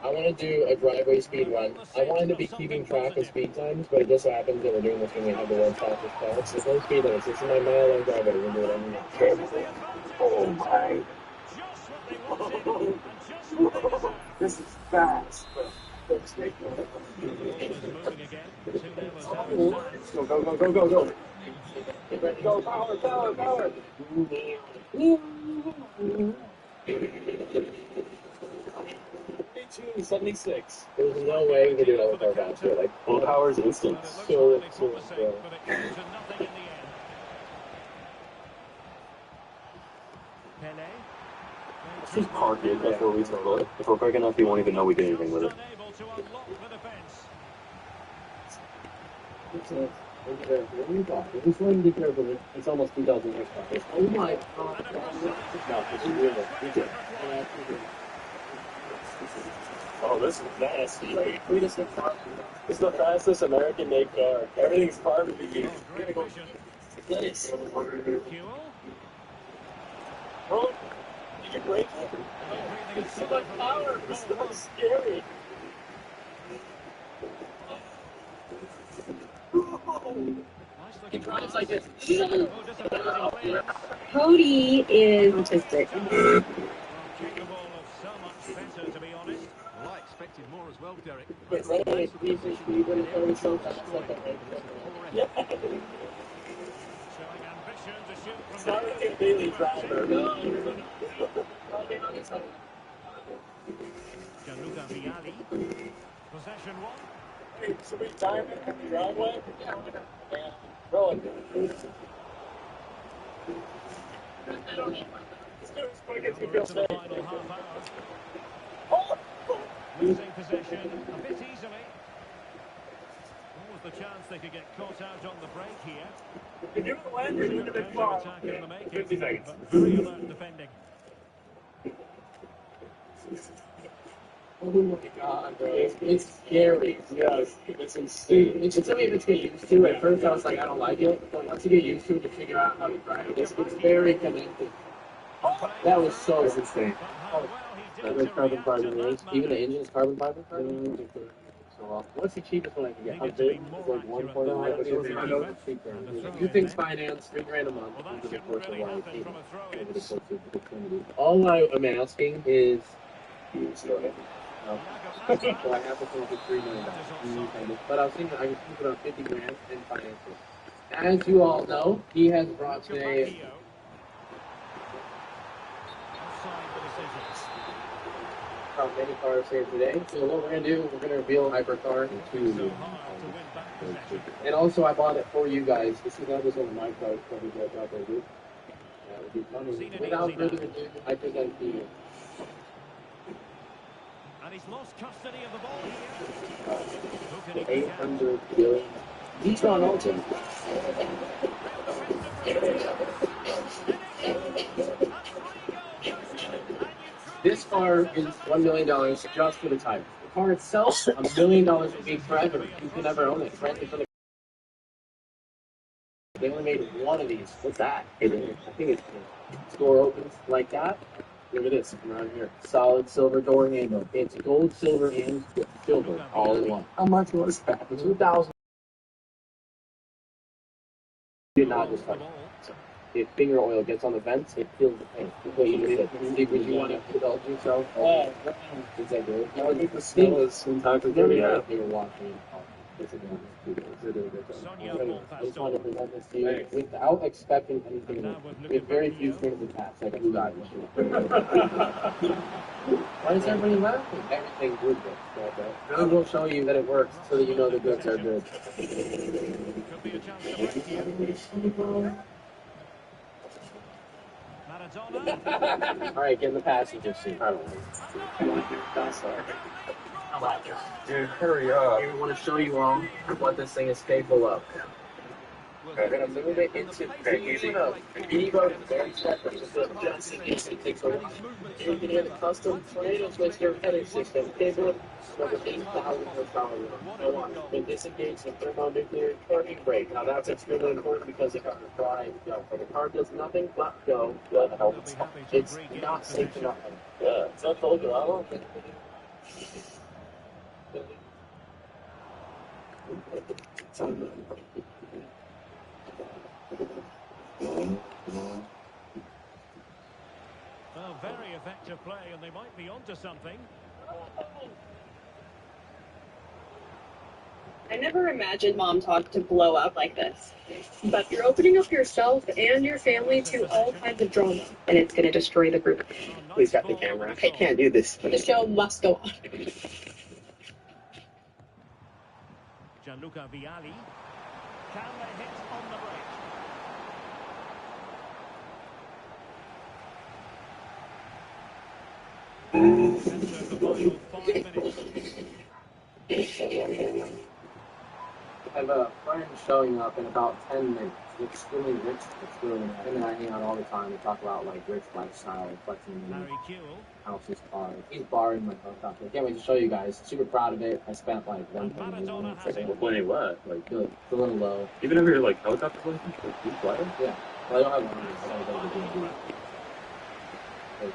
I want to do a driveway speed run. I wanted to be keeping track of speed times, but it just so happens that we're doing this when we have the world's fastest car. So there's no speed limits. This is my mile-long driveway. We're going to do it anyway. Oh my. This is fast. Let's go, go, go, go, go, go. Get ready to go. Power, power, power. 76. There's no way we can do another car faster. Like, full power is instant. So, Let's just park it before we total it. If we're quick enough, we won't even know we did anything with it. Just want to be careful. It's almost 2,000 horsepower. Oh my god. No, it's really good. Oh, this is nasty. This is the fastest American-made car. Everything's carbon to you. Nice. Oh, you can break it. It's so much power. It's so scary. He drives like this. Cody is autistic. Well, I expected more as well, Derek. But Ray, he would have going so fast. Yeah. It's not like a daily driver. No. Gianluca Vialli. Possession one. Hey, should we time it in the driveway? Yeah. Roll it. Losing possession a bit easily. What was the chance they could get caught out on the break here? If you went, you're doing a bit far. 50 seconds. Very alert defending. Oh my god, bro. It's scary. Yes, it's insane. It's something that's get used to. At first, I was like, I don't like it. But once you get used to it, you figure out how to drive it. It's very connected. That was so insane. That's carbon fiber is. Even the engine is carbon fiber? What's the cheapest one I can get? How big? It's like 1.9. Two things financed, $3,000 a month over the course of life. Over the course of eternity. All I am asking is. So I have to pay for $3 million. But I was thinking I could keep it on $50,000 and finance it. As you all know, he has brought today. How many cars saved today? So what we're gonna do, we're gonna reveal Hypercar in 2. And also, I bought it for you guys. That was one of my cars that we got out there, dude. That would be funny. Without further ado, I present to you. And he's lost custody of the ball here. 800 billion. D-Tron Ultimate. This car is $1 million just for the title. The car itself, $1 million would be forever. You can never own it. Rent it for the. They only made one of these. What's that? I think it's the door opens like that. Look at this around here. Solid silver door handle. It's gold, silver, and silver all in one. How much was that? 2,000. Did not just touch it. If finger oil gets on the vents, it feels the pain. What you did. Would you want to indulge yourself? Oh, is that good? No, I think the smell is intoxicating. Yeah. If you were watching. It's a good I just wanted to present this to you without expecting anything. We have very few strings attached, like you guys. Why is everybody laughing? Everything good. Good will show you that it works, so that you know the goods are good. Alright, get in the passenger seat. I don't know. Dude, hurry up. I want to show you all what this thing is capable of. We're going to move it into Evo very separate. It takes a while. You can hear the custom tornado twister heading system capable of over 8,000 horsepower. It disengages the thermonuclear parking brake. Now that's extremely important because the car can fly and go. The car does nothing but go. It's not safe enough. Yeah, it's not told you. I don't think. Well, very effective play, and they might be onto something. I never imagined Mom Talk to blow up like this. But you're opening up yourself and your family to all kinds of drama, and it's going to destroy the group. Please got the camera. I can't do this. The show must go on. Gianluca Vialli. Can they hit on the break? Enter the final 5 minutes. I have a friend showing up in about 10 minutes. Extremely rich. Him and I hang out all the time. We talk about like rich lifestyle, flexing houses, cars. He's borrowing my helicopter. Can't wait to show you guys. Super proud of it. I spent like 1.8 Plenty what? Like it's a little low. even if you're like helicopter license, like you fly them? Yeah. Well, I don't have one. I gotta go to the D&D.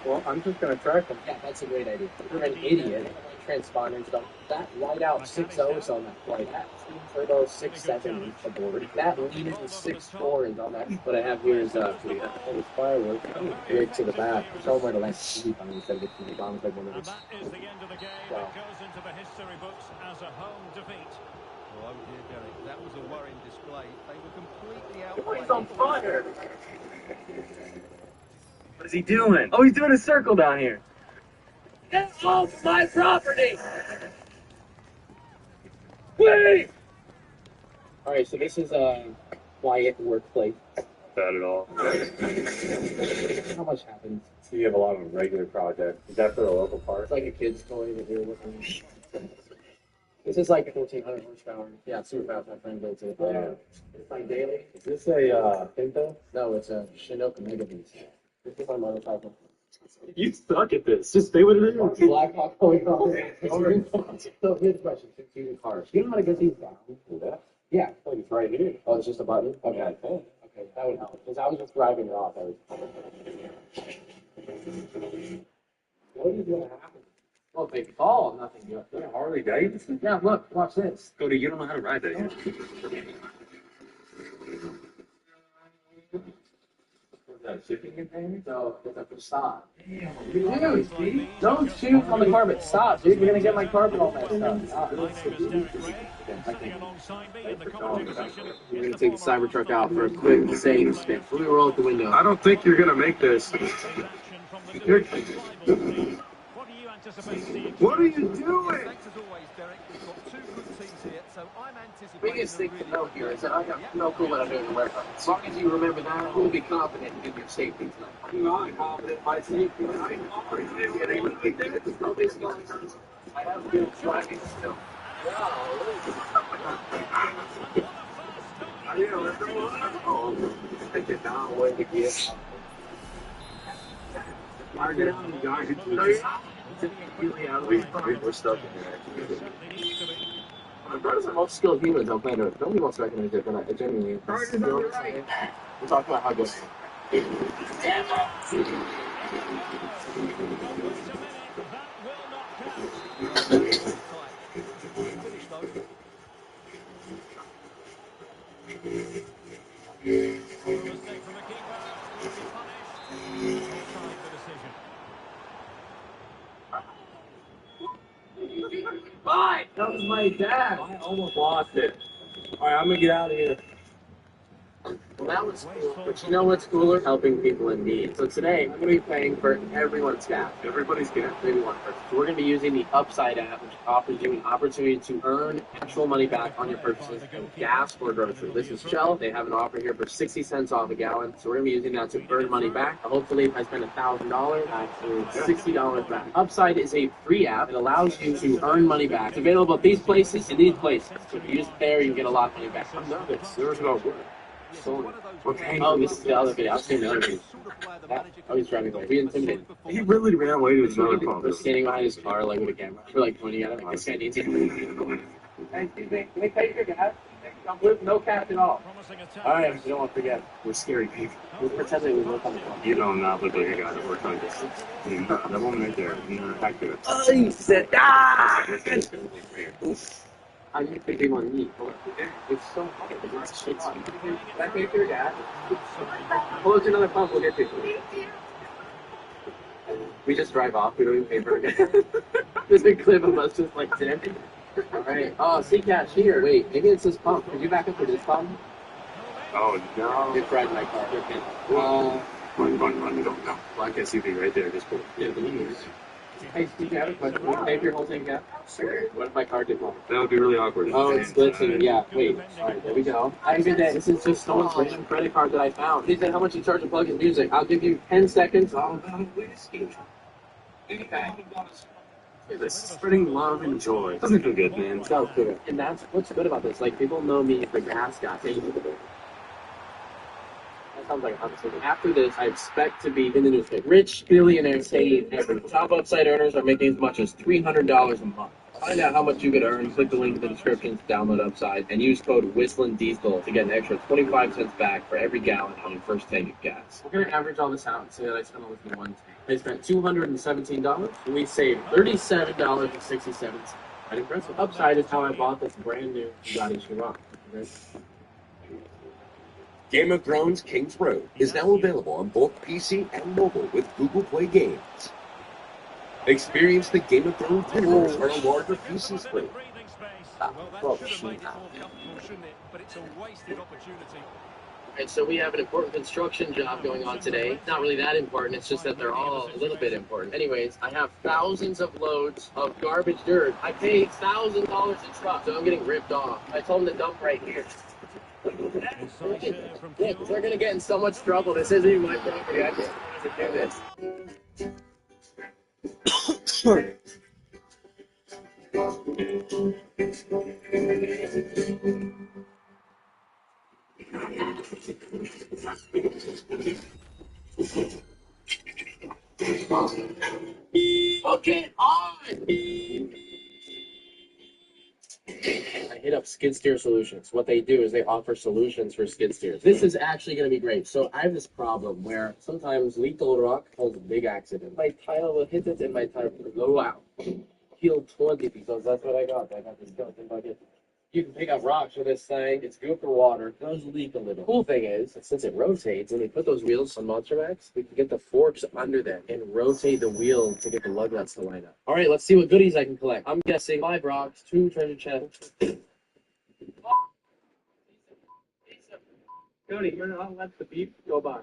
Well, I'm just gonna track them. Yeah, that's a great idea. You're an idiot. Transponders don't. That whiteout 6.0 is on that flight. That turbo 6.7 is aboard. That lead in 6.4 is on that. What I have here is fireworks. Right to the back. Show them where to land. Sleep on instead of getting the bombs like one of And those. that is the end of the game. Wow. It goes into the history books as a home defeat. Oh dear, Derek, that was a worrying display. They were completely out. He's on fire! What is he doing? Oh, he's doing a circle down here. Get off my property! Wait! Alright, so this is a quiet workplace. Not at all. How much happens? So you have a lot of regular projects. Is that for the local park? It's like a kid's toy that you're looking at. This is like 1,400 horsepower. Yeah, it's super fast. My friend built it. It's my daily. Is this a Pinto? No, it's a Chinook Mega Beast. This is my motorcycle. You suck at this. Just say what it is. Black Hawk helicopter. So here's the question. Since you do cars, you know how to get these down? Yeah. Oh, it's right here. Oh, it's just a button? Okay. Okay, that would help. Because I was just driving it off. What are you doing to happen? Well, if they fall, nothing good. Yeah, Harley Davidson? Yeah, look, watch this. Cody, you don't know how to ride that yet. Is that a shipping container? So, it's a facade. Dude, see? Don't shoot on the carpet. Stop, dude. You're going to get my carpet all messed up. We're going to take the Cybertruck out for a quick save spin. Let me roll out the window. I don't think you're going to make this. What are you doing? Thanks as always, Derek. We've got two good teams here, so I'm anticipating. Biggest thing to know here is that I have no clue what I'm doing in the warehouse. As long as you remember that, we'll be confident in your safety tonight. I'm not confident in my safety. I'm confident in anything. There's nobody's going on. I have good driving still. Take it down, where the gift. We're stuck in here. My brothers are most skilled humans out there. Nobody wants to recognize it, but I genuinely. We're talking about how good. Finish though. A mistake from a keeper. Will he be punished? Offside the decision. Fine! That was my dad. I almost lost it. Alright, I'm gonna get out of here. Well, that was cool. But you know what's cooler? Helping people in need. So today, I'm going to be paying for everyone's gas. Everybody's gas. Maybe one person. So we're going to be using the Upside app, which offers you an opportunity to earn actual money back on your purchases of gas or groceries. This is Shell. They have an offer here for 60 cents off a gallon. So we're going to be using that to earn money back. Hopefully, if I spend $1,000, I earn $60 back. Upside is a free app. It allows you to earn money back. It's available at these places and these places. So if you use it there, you can get a lot of money back. I'm nervous. Nervous about what? So, oh, this is the other video. I've seen the other video. Oh, he's driving away. He intimidated. He really ran away to his other car. He was standing behind his car, like with a camera. We're like pointing at him. Like, this guy needs it. Hey, excuse me. Can we pay your gas? With no cap at all. Alright, you don't want to forget. We're scary people. We're pretending we work on the phone. You don't look like a guy that works on this. That woman right there. Back there. Oh, you said, ah! I need to be on me. It's so hard. It's shit. Can I pay for your gas? Pull us another pump, we'll get you. We just drive off, we don't even pay for it. There's a clip of us just like standing. Alright. Oh, see cashier. Wait, maybe it's this pump. Could you back up to this pump? Oh, no. It's right in my car. Okay. Run, you don't know. Black SUV right there. Just pull. Yeah, the news. Hey, Steve, I have a question. Would you pay for your whole thing gas? Sure. What if my card did wrong? That would be really awkward. Oh, it's glitching. Yeah, wait. Alright, there we go. Have a good day. This is just someone's random credit card that I found. He said, how much you charge to plug his music? I'll give you 10 seconds. All about whiskey. This spreading love and joy. Doesn't feel good, man. It sounds good. And that's what's good about this. Like, people know me as the gas guy. That sounds like a hot. After this, I expect to be in the newspaper. Rich billionaires say every top Upside earners are making as much as $300 a month. Find out how much you could earn. Click the link in the description to download Upside and use code WHISTLINDIESEL to get an extra 25 cents back for every gallon on your first tank of gas. We're gonna average all this out and say that I spent all this in one tank. I spent $217 and we saved $37.67. Quite impressive. Upside is how I bought this brand new Bugatti Chiron. Game of Thrones King's Road is now available on both PC and mobile with Google Play Games. Experience the Game of Thrones visuals on a larger PC screen. Well, should have made it more comfortable, shouldn't it? But it's a wasted opportunity. And so we have an important construction job going on today. It's not really that important, it's just that they're all a little bit important. Anyways, I have thousands of loads of garbage dirt. I paid $1,000 a truck, so I'm getting ripped off. I told them to dump right here. Yeah, because they're going to get in so much trouble. This isn't even my property. I just wanted to do this. Okay, on! I hit up Skid Steer Solutions. What they do is they offer solutions for skid steers. This is actually going to be great. So I have this problem where sometimes little rock causes a big accident. My tire will hit it and my tire will blow out. Kill 20 because that's what I got. I got this built-in bucket. You can pick up rocks with this thing. It's good for water. It does leak a little. Cool thing is, since it rotates, when we put those wheels on Monster Max, we can get the forks under them and rotate the wheel to get the lug nuts to line up. All right, let's see what goodies I can collect. I'm guessing 5 rocks, 2 treasure chests. Cody, you're not let the beep go by.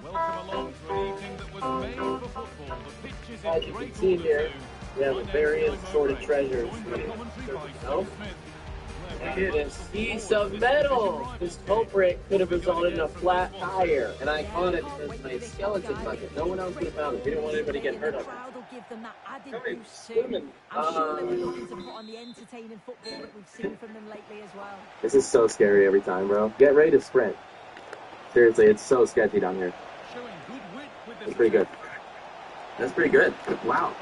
Welcome along to an evening that was made for football. The pitch is As in you great can see order here, too. we have a various sort of treasures. No? Look Here it is. Piece of metal! This culprit could have resulted in a flat tire, and I caught it because of my skeleton bucket. No one else would have found it. We didn't want anybody to get hurt of it. Will give them that added boost too. I'm sure they'll be looking to put on the entertaining football that we've seen from them lately as well. This is so scary every time, bro. Get ready to sprint. Seriously, it's so sketchy down here. It's pretty good. That's pretty good. Wow.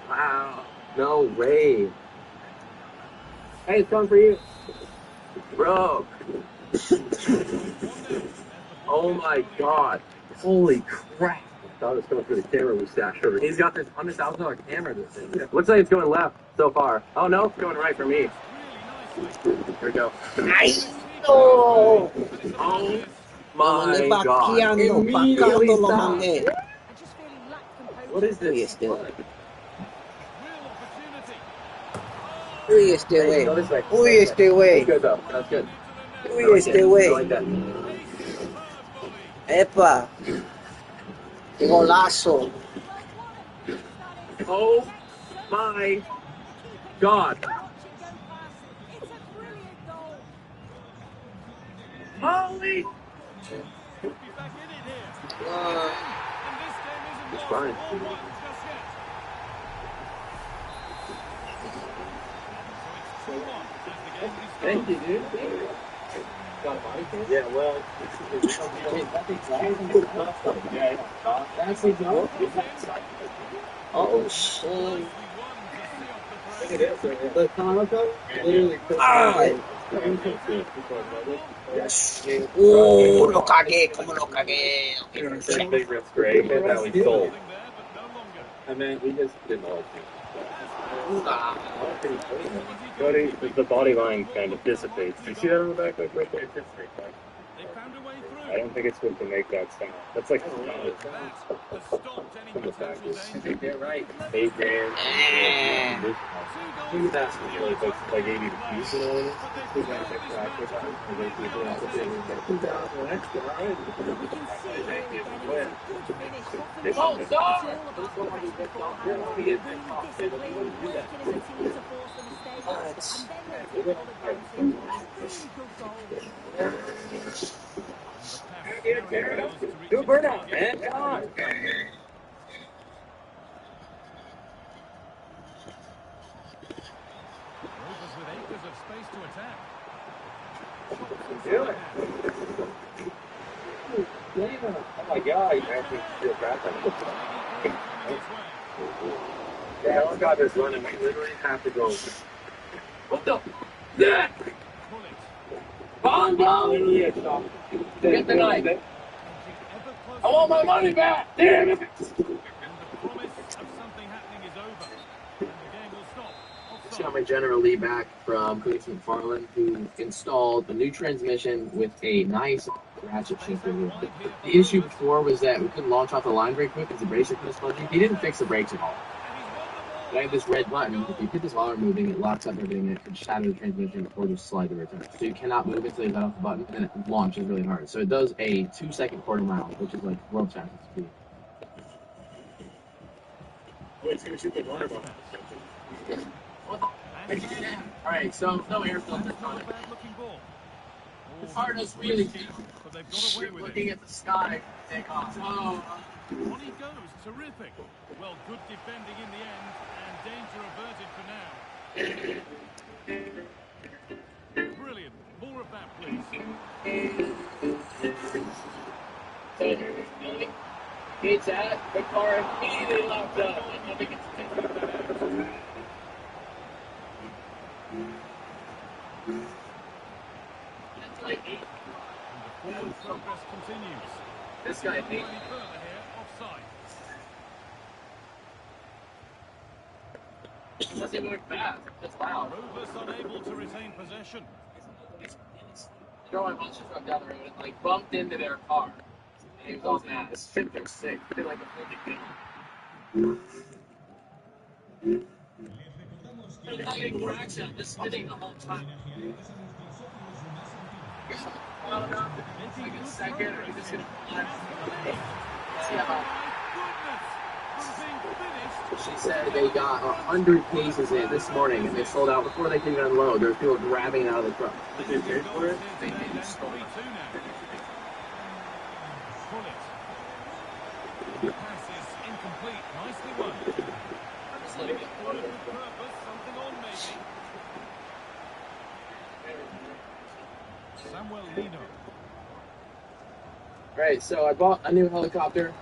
Wow. No way. Hey, it's coming for you. Bro. Oh my god. Holy crap. I thought it was coming through the camera we stashed over. He's got this $100,000 camera, this thing. Looks like it's going left so far. Oh no, it's going right for me. Here we go. Nice. No. Oh Lo mandé my god. vaqueando, Immediately bacando lo stopped. mandé. What is Uy, this? este güey. Uy, este Hey, go güey. this way. Uy, este güey. That's good though. That's good. I Uy, like este it. I güey. like that. Epa. Qué golazo. Oh my god. Holy. It's fine. Thank you, dude. Yeah, well, Oh, shit. Look at this right here. The Conoco literally Lo cagué, como lo cagué. Big Red Spray that we sold. And then we just didn't like it. Cody, the body line kind of dissipates. Do you see that on the back? Like right there, it dissipates. I don't think it's supposed to make that sound. That's like from the back. I think they're right. $8 grand. That's really like 80 to piece, you know what Do a burnout, man. Come on. Rovers with acres of space to attack. Do it. Oh my god, you actually feel bad. The helicopter's running. We literally have to go. What the? Yeah! Bomb! Get the knife. I want my money back! Damn it! Just got my General Lee back from Chris McFarland, who installed a new transmission with a nice ratchet shifter. The issue before was that we couldn't launch off the line very quick because the brakes are kind of spongy. He didn't fix the brakes at all. But I have this red button. If you hit this while we're moving, it locks up everything and it can shatter the transmission or just slide the return. So you cannot move until you let off the button, and then it launches really hard. So it does a 2-second quarter mile, which is like world fastest speed. It's going to shoot the water bomb. Alright, so no air filters on it. The car does really good. Looking at the sky, take off. So, On he goes, terrific. Well, good defending in the end, and danger averted for now. Brilliant. More of that, please. Gates at the car immediately locked up. Nothing gets like 8. Forward progress continues. This guy, Any further here, offside. doesn't work fast. It's loud. Rovers unable to retain possession. Throwing a bunch of truck down the road and like bumped into their car. And he was all mad. This shit, they're sick. They're like a freaking thing. They're having cracks out, just spinning the whole time. I don't know. It's like a second, or he's just gonna see how. She said they got 100 cases in this morning, and they sold out before they could even unload. There were people grabbing it out of the truck. Did they pay for it? They didn't stole it. Pass is incomplete. Nicely won. Just letting it Good purpose, something on maybe. Samuel Lino. Right, so I bought a new helicopter.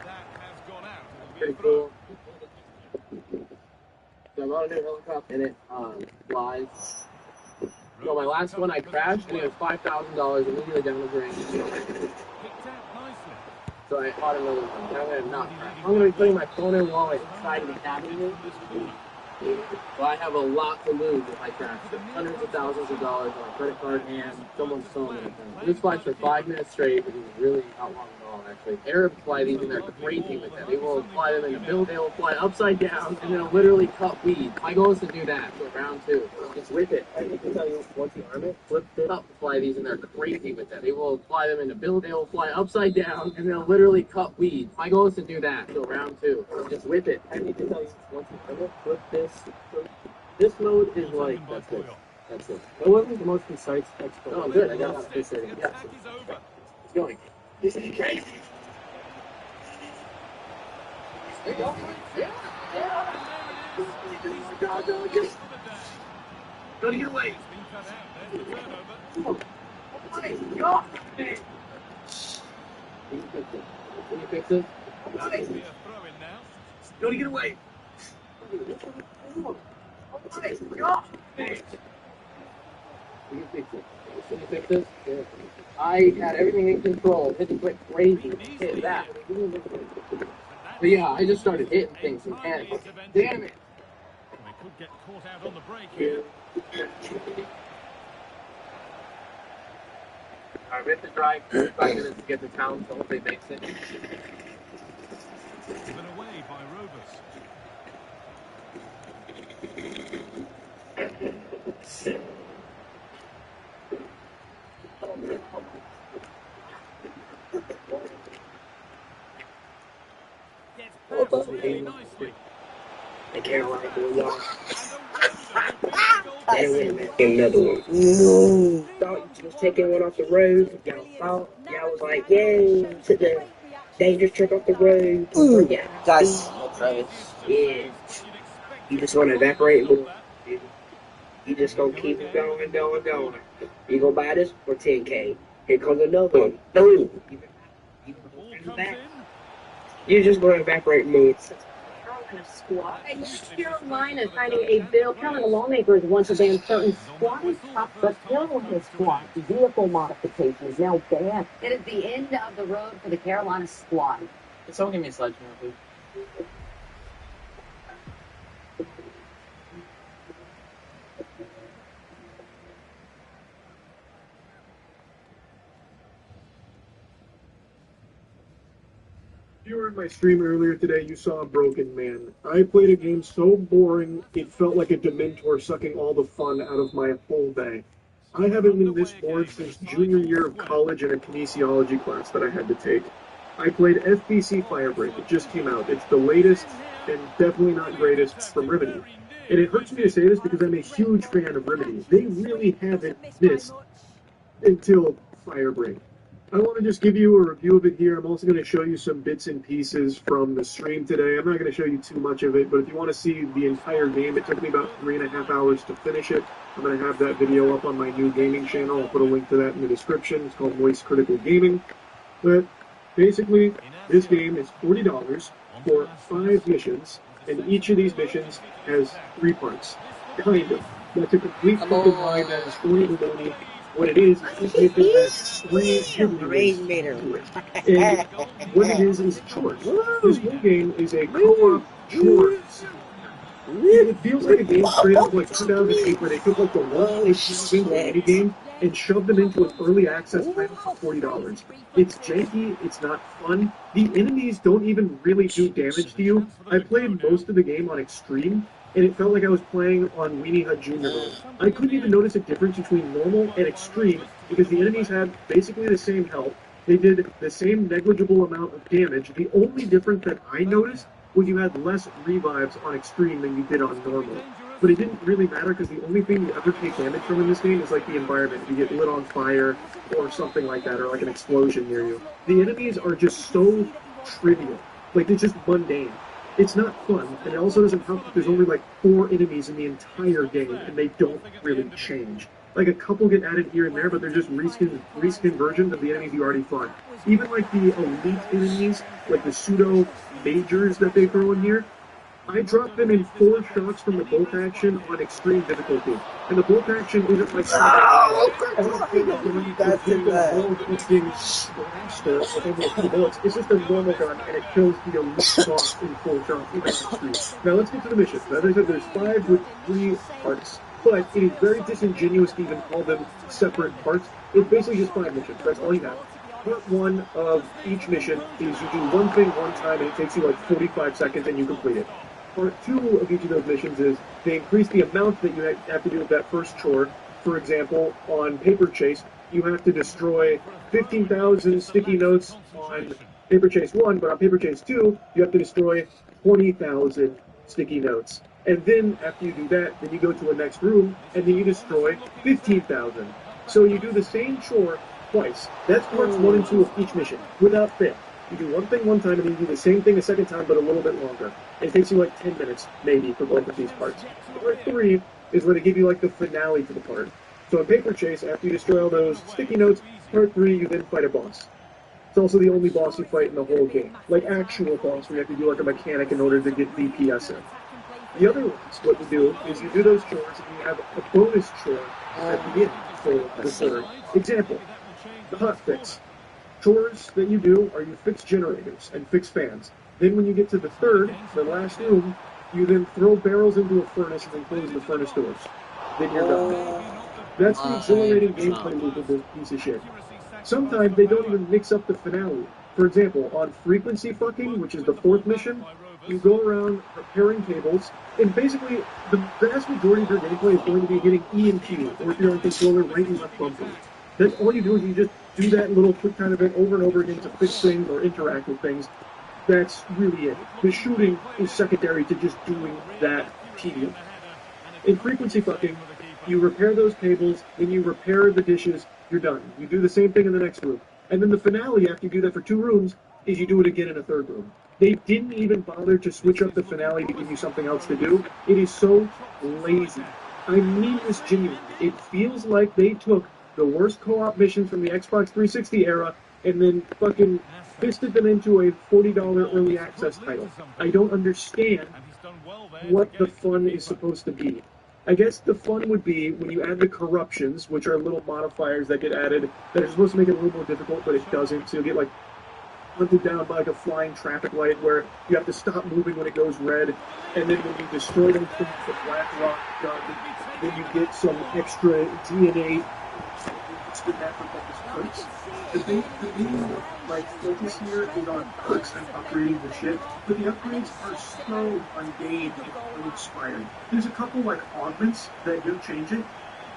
That has gone out. Pretty cool. So I bought a new helicopter, and it flies No, my last one I crashed and it was $5,000 immediately down the drain. So I bought another one. I'm gonna not crash. I'm gonna be putting my phone and wallet inside the cabin here. Well, I have a lot to lose if I crash. Hundreds of thousands of dollars on a credit card and someone's phone. This flies for 5 minutes straight, which is really not long at all, actually. Arabs fly these and they're crazy with them. They will fly them in a bill, they will fly upside down, and they'll literally cut weed. My goal is to do that for round 2. Just whip it. I can tell you, once you arm it, flip it up, fly these, and they're crazy with them. They will fly them in a bill, they will fly upside down, and they'll literally cut weed. My goal is to do that till round 2. Just whip it. I need to tell you, once you arm it, flip this. This mode is like, that's it. That's it. That wasn't the most concise explanation. Oh, good. I got this setting. Yeah. It's going. This is crazy. There you go. Yeah. Gotta get away. Oh my God. Can you fix it? Can you fix it? Gotta get away. Oh my God. Can you fix it? Can you fix this? Yeah. I had everything in control. It just went crazy. Hit that. But yeah, I just started hitting things and damn it. They could get caught out on the break here. Alright, we have to drive 5 minutes to get to town, so hopefully it makes it. Given away by Rovers. The Carolina Bulldogs. And win another one. No. Thought you was taking one off the road. Y'all thought. Y'all was like, yay, took the dangerous trick off the road. Yeah. Guys, yeah. You just want to evaporate more. You just gonna keep it going. You gonna buy this for 10K. Here comes another one. Boom. You're just gonna evaporate more. Squat. Carolina signing a bill. Carolina lawmakers want to ban certain squatting shops, but Carolina squat vehicle modification is now banned. It is the end of the road for the Carolina squat. Can someone give me a sledgehammer, please? If you were in my stream earlier today, you saw a broken man. I played a game so boring, it felt like a Dementor sucking all the fun out of my whole day. I haven't been this bored since junior year of college in a kinesiology class that I had to take. I played FBC Firebreak. It just came out. It's the latest and definitely not greatest from Remedy. And it hurts me to say this because I'm a huge fan of Remedy. They really haven't missed until Firebreak. I want to just give you a review of it here. I'm also going to show you some bits and pieces from the stream today. I'm not going to show you too much of it, but if you want to see the entire game, it took me about 3.5 hours to finish it. I'm going to have that video up on my new gaming channel. I'll put a link to that in the description. It's called Moist Critical Gaming. But basically, this game is $40 for 5 missions, and each of these missions has 3 parts. Kind of. That's a complete fucking lie. That is phony baloney. What it is it has 3 to it. And what it is chores. This whole game is a co-op chores. It feels like a game straight out of like 2008 where they took like the worst mini game and shoved them into an early access title for $40. It's janky, it's not fun. The enemies don't even really do damage to you. I played most of the game on extreme, and it felt like I was playing on Weenie Hut Jr. mode. I couldn't even notice a difference between normal and extreme because the enemies had basically the same health. They did the same negligible amount of damage. The only difference that I noticed was you had less revives on extreme than you did on normal. But it didn't really matter because the only thing you ever take damage from in this game is like the environment. You get lit on fire or something like that, or like an explosion near you. The enemies are just so trivial. Like, they're just mundane. It's not fun, and it also doesn't help that there's only like 4 enemies in the entire game, and they don't really change. Like, a couple get added here and there, but they're just reskin versions of the enemies you already fought. Even like the elite enemies, like the pseudo majors that they throw in here, I dropped them in 4 shots from the bolt action on extreme difficulty. And the bolt action isn't like all of things blaster with only 2 bullets. It's just a normal gun and it kills the elite boss in 4 shots even extreme. Now let's get to the missions. As I said, there's 5 with 3 parts. But it is very disingenuous to even call them separate parts. It's basically just 5 missions. That's all you have. Part 1 of each mission is you do one thing one time and it takes you like 45 seconds and you complete it. Part 2 of each of those missions is they increase the amount that you have to do with that first chore. For example, on Paper Chase, you have to destroy 15,000 sticky notes on Paper Chase 1, but on Paper Chase 2, you have to destroy 20,000 sticky notes. And then after you do that, then you go to a next room, and then you destroy 15,000. So you do the same chore twice. That's parts 1 and 2 of each mission, without fail. You do one thing one time, and then you do the same thing a second time, but a little bit longer. And it takes you like 10 minutes, maybe, for both of these parts. Part 3 is where they give you like the finale to the part. So in Paper Chase, after you destroy all those sticky notes, part 3, you then fight a boss. It's also the only boss you fight in the whole game. Like actual boss, where you have to do like a mechanic in order to get DPS in. The other ones, what you do is you do those chores, and you have a bonus chore at the end for the third. Example, the hot fix. Chores that you do are you fix generators and fix fans. Then when you get to the third, the last room, you then throw barrels into a furnace and then close the furnace doors. Then you're done. That's the exhilarating gameplay loop of this piece of shit. Sometimes they don't even mix up the finale. For example, on Frequency Fucking, which is the 4th mission, you go around repairing cables, and basically the vast majority of your gameplay is going to be hitting E and Q, or if you're on controller, right and left bumper. That's all you do is you just do that little quick time event over and over again to fix things or interact with things. That's really it. The shooting is secondary to just doing that tedium. In Frequency Fucking, you repair those cables, then you repair the dishes, you're done. You do the same thing in the next room. And then the finale, after you do that for 2 rooms, is you do it again in a 3rd room. They didn't even bother to switch up the finale to give you something else to do. It is so lazy. I mean this genuinely. It feels like they took the worst co-op missions from the Xbox 360 era and then fucking fisted them into a $40 early access title. I don't understand what the fun is supposed to be. I guess the fun would be when you add the corruptions, which are little modifiers that get added that are supposed to make it a little more difficult, but it doesn't. So you'll get like hunted down by like a flying traffic light where you have to stop moving when it goes red, and then when you destroy them with the black rock gun, then you get some extra DNA. The main like focus here is on perks and upgrading the ship, but the upgrades are so mundane and uninspired. There's a couple like augments that do change it,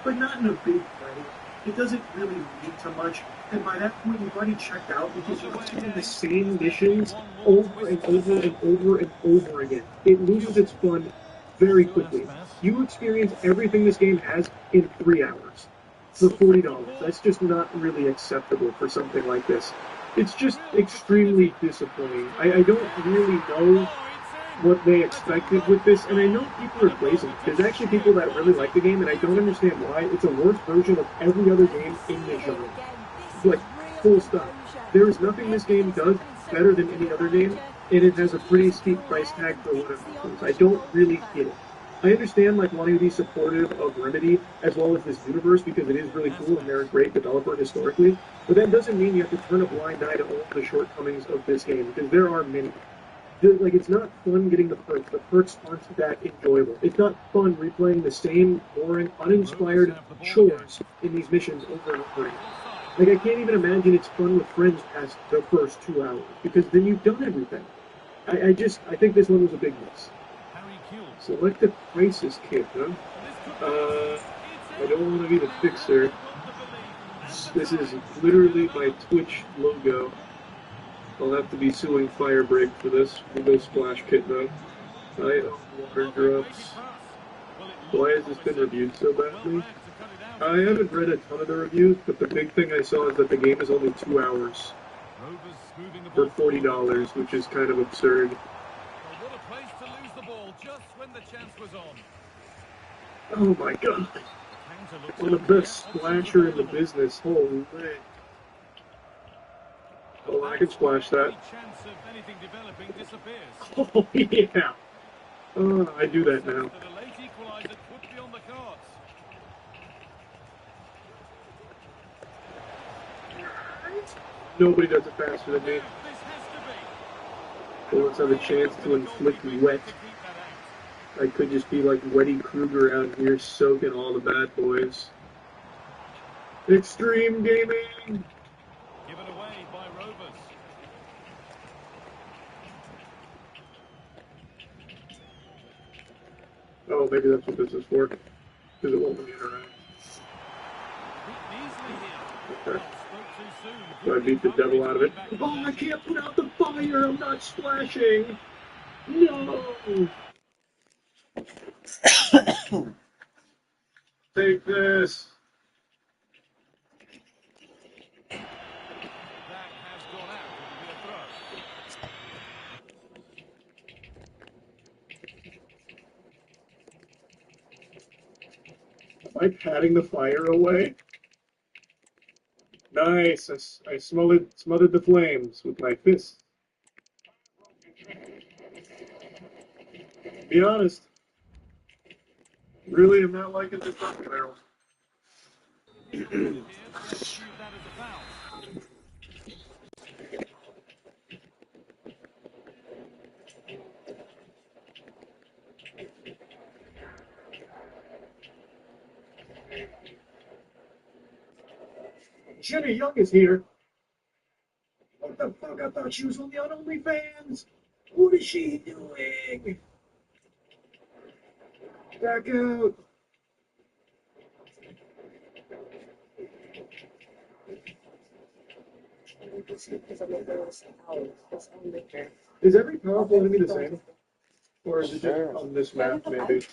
but not in a big way. It doesn't really lead to much, and by that point you've already checked out because you're doing the same missions over and over and over and over again. It loses its fun very quickly. You experience everything this game has in 3 hours. For $40. That's just not really acceptable for something like this. It's just extremely disappointing. I don't really know what they expected with this, and I know people are praising it. There's actually people that really like the game, and I don't understand why. It's a worse version of every other game in the genre. Like, full stop. There is nothing this game does better than any other game, and it has a pretty steep price tag for what it offers. I don't really get it. I understand like wanting to be supportive of Remedy as well as this universe because it is really cool and they're a great developer historically, but that doesn't mean you have to turn a blind eye to all the shortcomings of this game because there are many. Like, it's not fun getting the perks. The perks aren't that enjoyable. It's not fun replaying the same boring, uninspired chores in these missions over and over again. Like, I can't even imagine it's fun with friends past the first 2 hours because then you've done everything. I think this one was a big miss. Select the crisis kit, huh? I don't want to be the fixer. This is literally my Twitch logo. I'll have to be suing Firebreak for this. We'll go splash kit though. I own water drops. Why has this been reviewed so badly? I haven't read a ton of the reviews, but the big thing I saw is that the game is only 2 hours for $40, which is kind of absurd. Oh my god. One of the best splasher in the business. Holy man. Oh, I can splash that. Oh yeah. Oh, I do that now. That a late equaliser could be on the cards. Nobody does it faster than me. This has to be. Bullets have a chance to inflict wet. I could just be like Weddy Krueger out here soaking all the bad boys. Extreme gaming! Given away by Rovers. Oh, maybe that's what this is for. Because it won't let me interact. Okay. So I beat the devil out of it. Oh, I can't put out the fire! I'm not splashing! No! Take this! Am I patting the fire away? Nice. I smothered the flames with my fist. Be honest. Really am not liking this rocket barrel. Jenny Young is here. What the fuck? I thought she was only on OnlyFans. What is she doing? Back out. Is every powerful enemy the same? Or is it just on this map, maybe?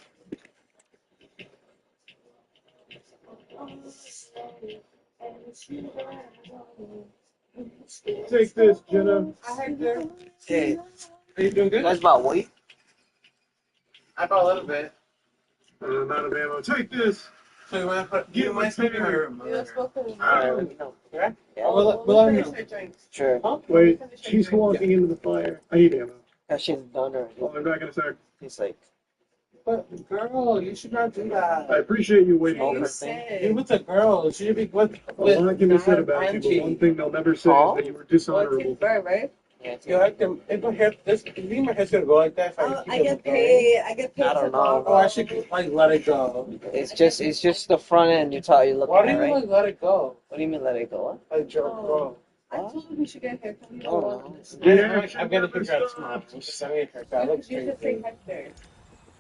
Take this, Jenna. Hey, are you doing good? You guys bought weight? I bought a little bit. I'm out of ammo. Take this. So you want to put Get my finger. Alright, let me know. Yeah? We'll let me know. Sure. Huh? Wait, she's walking into the fire. I need ammo. Yeah, she's done already. I'll be back in a sec. He's like, but girl, you should not do that. I appreciate you waiting. You with a girl, you should be with A lot can be said about you, but one thing they'll never say is that you were dishonorable. right? You like them? If my hair, this, you think my hair's gonna go like that? If I get paid. I get paid. I don't know. Oh, I should like let it go. It's just the front end. You look. Why do you mean like let it go? What do you mean let it go? What? Like bro. I told him he should get a haircut. Oh no. Yeah, I'm getting a haircut tomorrow. I'm just getting a haircut. That looks crazy. You should say Hector.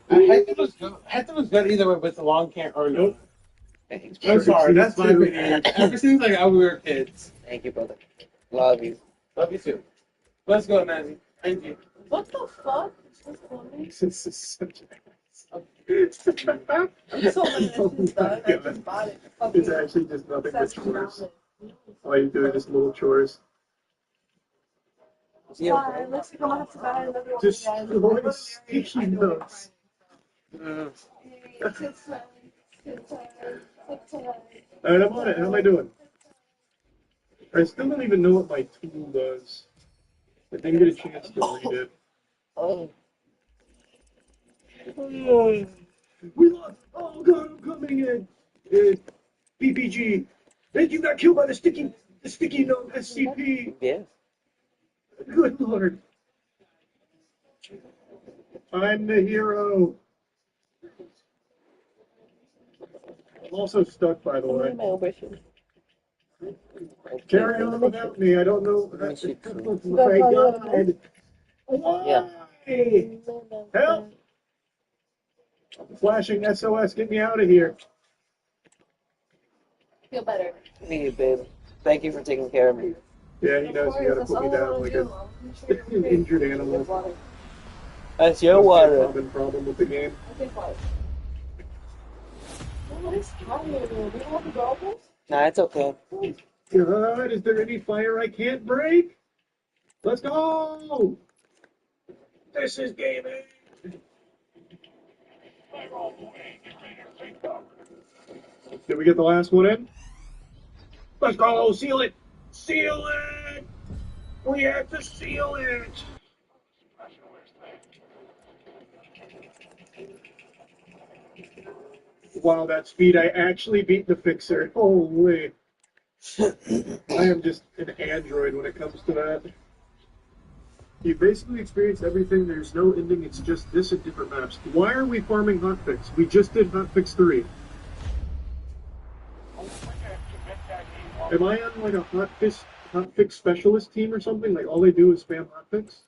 Hector was good. Hector was good either way with the long hair or no. I'm sorry, that's my opinion. Ever since like we were kids. Thank you, brother. Love you. Love you too. Let's go, Nancy. Thank you. What the fuck? This is such I'm so mad at this done. I just bought it. It's actually just nothing but chores. All you do is just little chores. Yeah. Looks like I'm gonna have to buy another one. Just destroy sticky notes. Alright, I'm on it. How am I doing? I still don't even know what my tool does. I didn't get a chance to read it. Oh. We lost. Oh god, I'm coming in. PPG. And you got killed by the sticky note SCP. Yeah. Good lord. I'm the hero. I'm also stuck, by the way. Carry on without me. I don't know. My god. Why? Help! Flashing SOS. Get me out of here. Feel better. Me, babe. Thank you for taking care of me. Yeah, he knows you gotta put me down like an injured animal. That's your water. Common problem with the game. Nah, it's okay. God, is there any fire I can't break? Let's go! This is gaming! Did we get the last one in? Let's go! Seal it! Seal it! We have to seal it! Wow, that speed! I actually beat the fixer. Holy! I am just an android when it comes to that. You basically experience everything. There's no ending. It's just this and different maps. Why are we farming hotfix? We just did hotfix 3. Am I on like a hotfix specialist team or something? Like all they do is spam hotfix?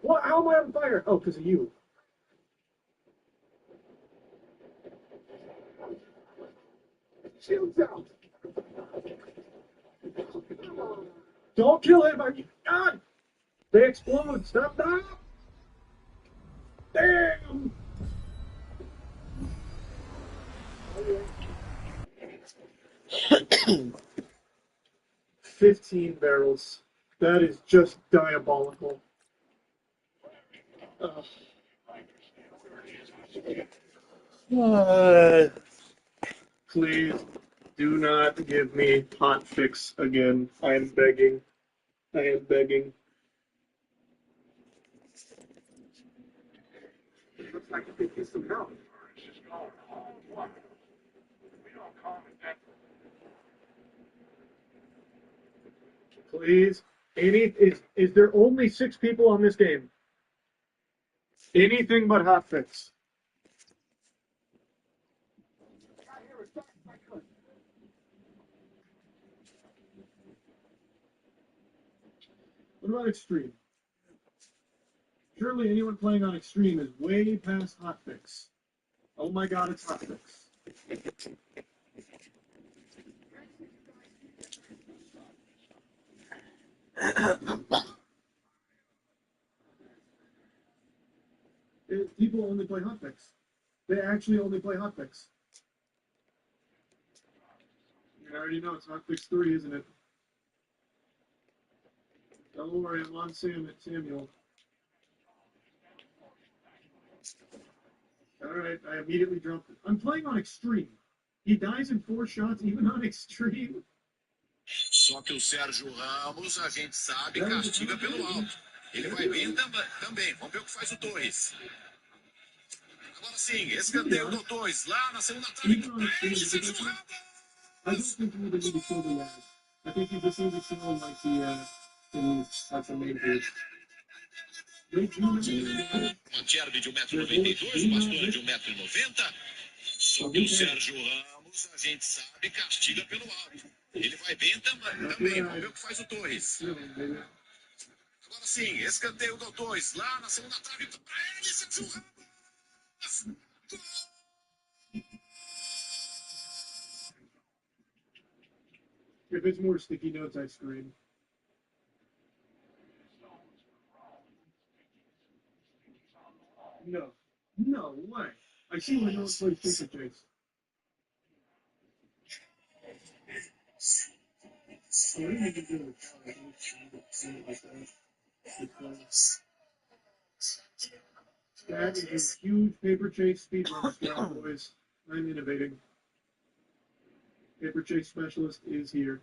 What? How am I on fire? Oh, because of you. Shields out. Don't kill him! God! They explode! Stop that! Damn! 15 barrels. That is just diabolical. Please do not give me hotfix again. I am begging. I am begging. Looks like you could use some help. Please. Is there only 6 people on this game? Anything but hotfix. What about extreme? Surely anyone playing on extreme is way past hotfix. Oh my god, it's hotfix. People only play hotfix. They actually only play hotfix. You already know it's hotfix 3, isn't it? Don't worry, I'm on Samuel. Alright, I immediately dropped it. I'm playing on extreme. He dies in 4 shots, even on extreme. Só que o Sérgio Ramos, a gente sabe, castiga pelo alto. Ele vai bem também. Vamos ver o que faz o Torres. Agora sim, escanteio do 2, lá na segunda trave. Sérgio Ramos! I don't think he would need to kill the lad. I think he just needs to kill like that's a main bridge. Mantierde de 1,92 m, Bastoni de 1,90 m. Só que o Sérgio Ramos, a gente sabe, castiga pelo alto. Ele vai bem também. Vamos ver o que faz o Torres. Agora sim, escanteio do 2, lá na segunda trave. Para ele, Sérgio Ramos! If it's more sticky notes, I scream. No. No way. I see when no one plays Paper Chase. So we need to do that is a huge Paper Chase speedrun squad, boys. I'm innovating. Paper Chase Specialist is here.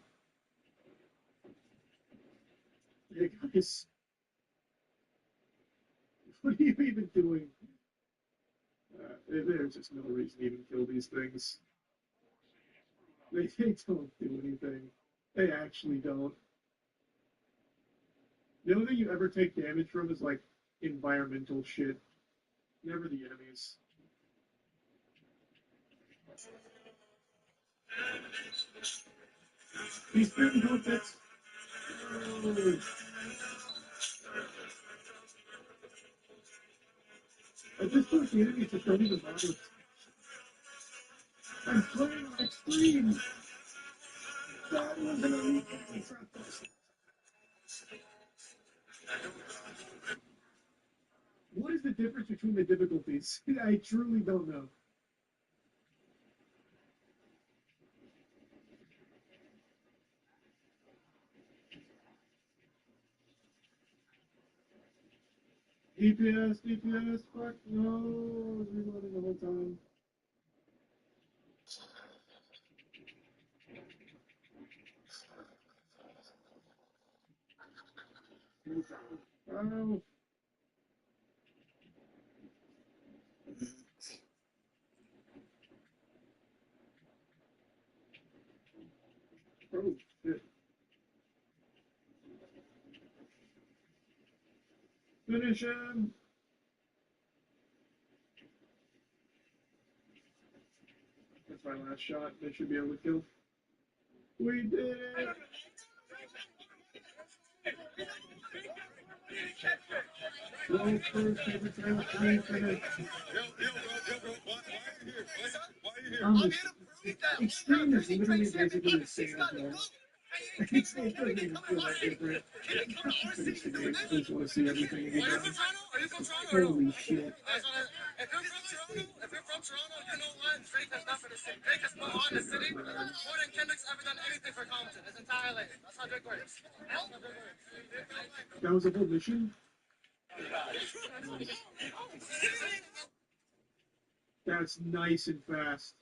Hey guys. What are you even doing? There's just no reason to even kill these things. They don't do anything. They actually don't. The only thing you ever take damage from is like environmental shit. Never the enemies. These spam hotfix. I just thought the enemies just don't even bother. I'm playing on extreme. That was an elite. What is the difference between the difficulties? I truly don't know. DPS, fuck no. I was reloading the whole time. Oh. Finish him! That's my last shot. They should be able to kill. We did it! Well, first, every time we finish. Extreme is literally basically the same as normal. It doesn't even feel that different. I just want to see everything you done. Holy shit. If you're from Toronto, you know what? Drake has done for the city. Drake has put on the city more than Kendrick's ever done anything for Compton. His entire life. That's how Drake works. That was a whole mission? That's nice and fast.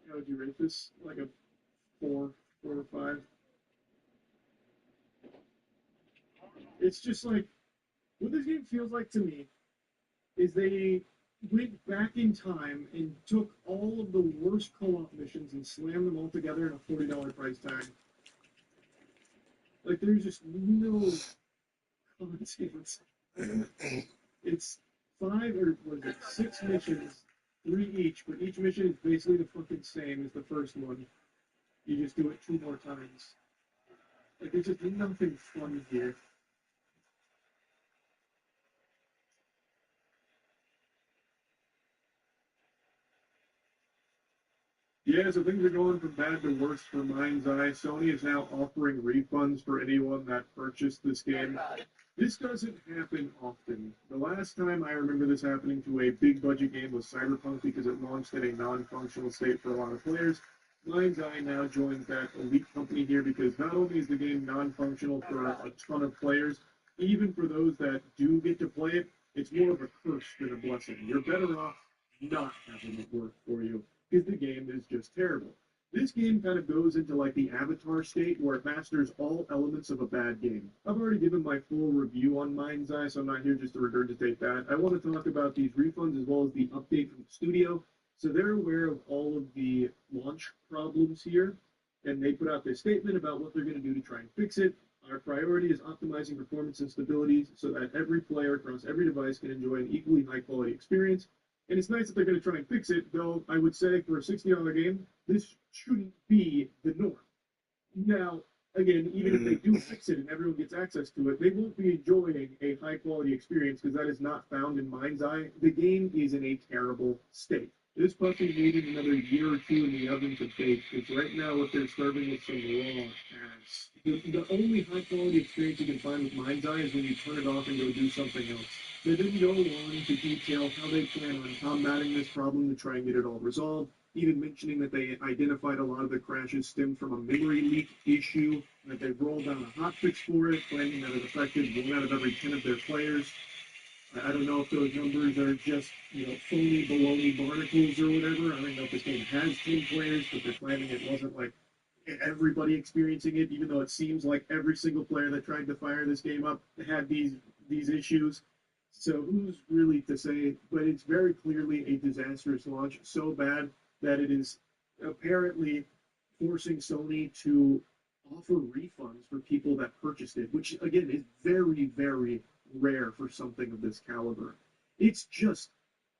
How would you rate this? Like a 4 or 5? It's just like, what this game feels like to me is they went back in time and took all of the worst co-op missions and slammed them all together in a $40 price tag. Like, there's just no content. It's 5 or what is it, 6 missions, 3 each, but each mission is basically the fucking same as the first one. You just do it 2 more times. Like, there's just nothing fun here. Yeah, so things are going from bad to worse for Mind's Eye. Sony is now offering refunds for anyone that purchased this game. This doesn't happen often. The last time I remember this happening to a big budget game was Cyberpunk because it launched in a non-functional state for a lot of players. Mind's Eye now joins that elite company here because not only is the game non-functional for a ton of players, even for those that do get to play it, it's more of a curse than a blessing. You're better off not having it work for you because the game is just terrible. This game kind of goes into like the Avatar state where it masters all elements of a bad game. I've already given my full review on Mind's Eye, so I'm not here just to regurgitate that. I want to talk about these refunds as well as the update from the studio. So they're aware of all of the launch problems here, and they put out this statement about what they're going to do to try and fix it. Our priority is optimizing performance and stability so that every player across every device can enjoy an equally high-quality experience. And it's nice that they're going to try and fix it, though I would say for a $60 game, this shouldn't be the norm. Now, again, even if they do fix it and everyone gets access to it, they won't be enjoying a high-quality experience because that is not found in Mind's Eye. The game is in a terrible state. This puppy needed another year or 2 in the oven to bake, because right now what they're serving is some raw ass. The only high-quality experience you can find with Mind's Eye is when you turn it off and go do something else. They didn't go on to detail how they plan on combating this problem to try and get it all resolved, even mentioning that they identified a lot of the crashes stemmed from a memory leak issue, and that they've rolled out a hotfix for it, claiming that it affected 1 out of every 10 of their players. I don't know if those numbers are just, phony baloney barnacles or whatever. I don't know if this game has 10 players, but they're claiming it wasn't like everybody experiencing it, even though it seems like every single player that tried to fire this game up had these issues. So who's really to say? But it's very clearly a disastrous launch, so bad that it is apparently forcing Sony to offer refunds for people that purchased it, which again is very, very rare for something of this caliber. It's just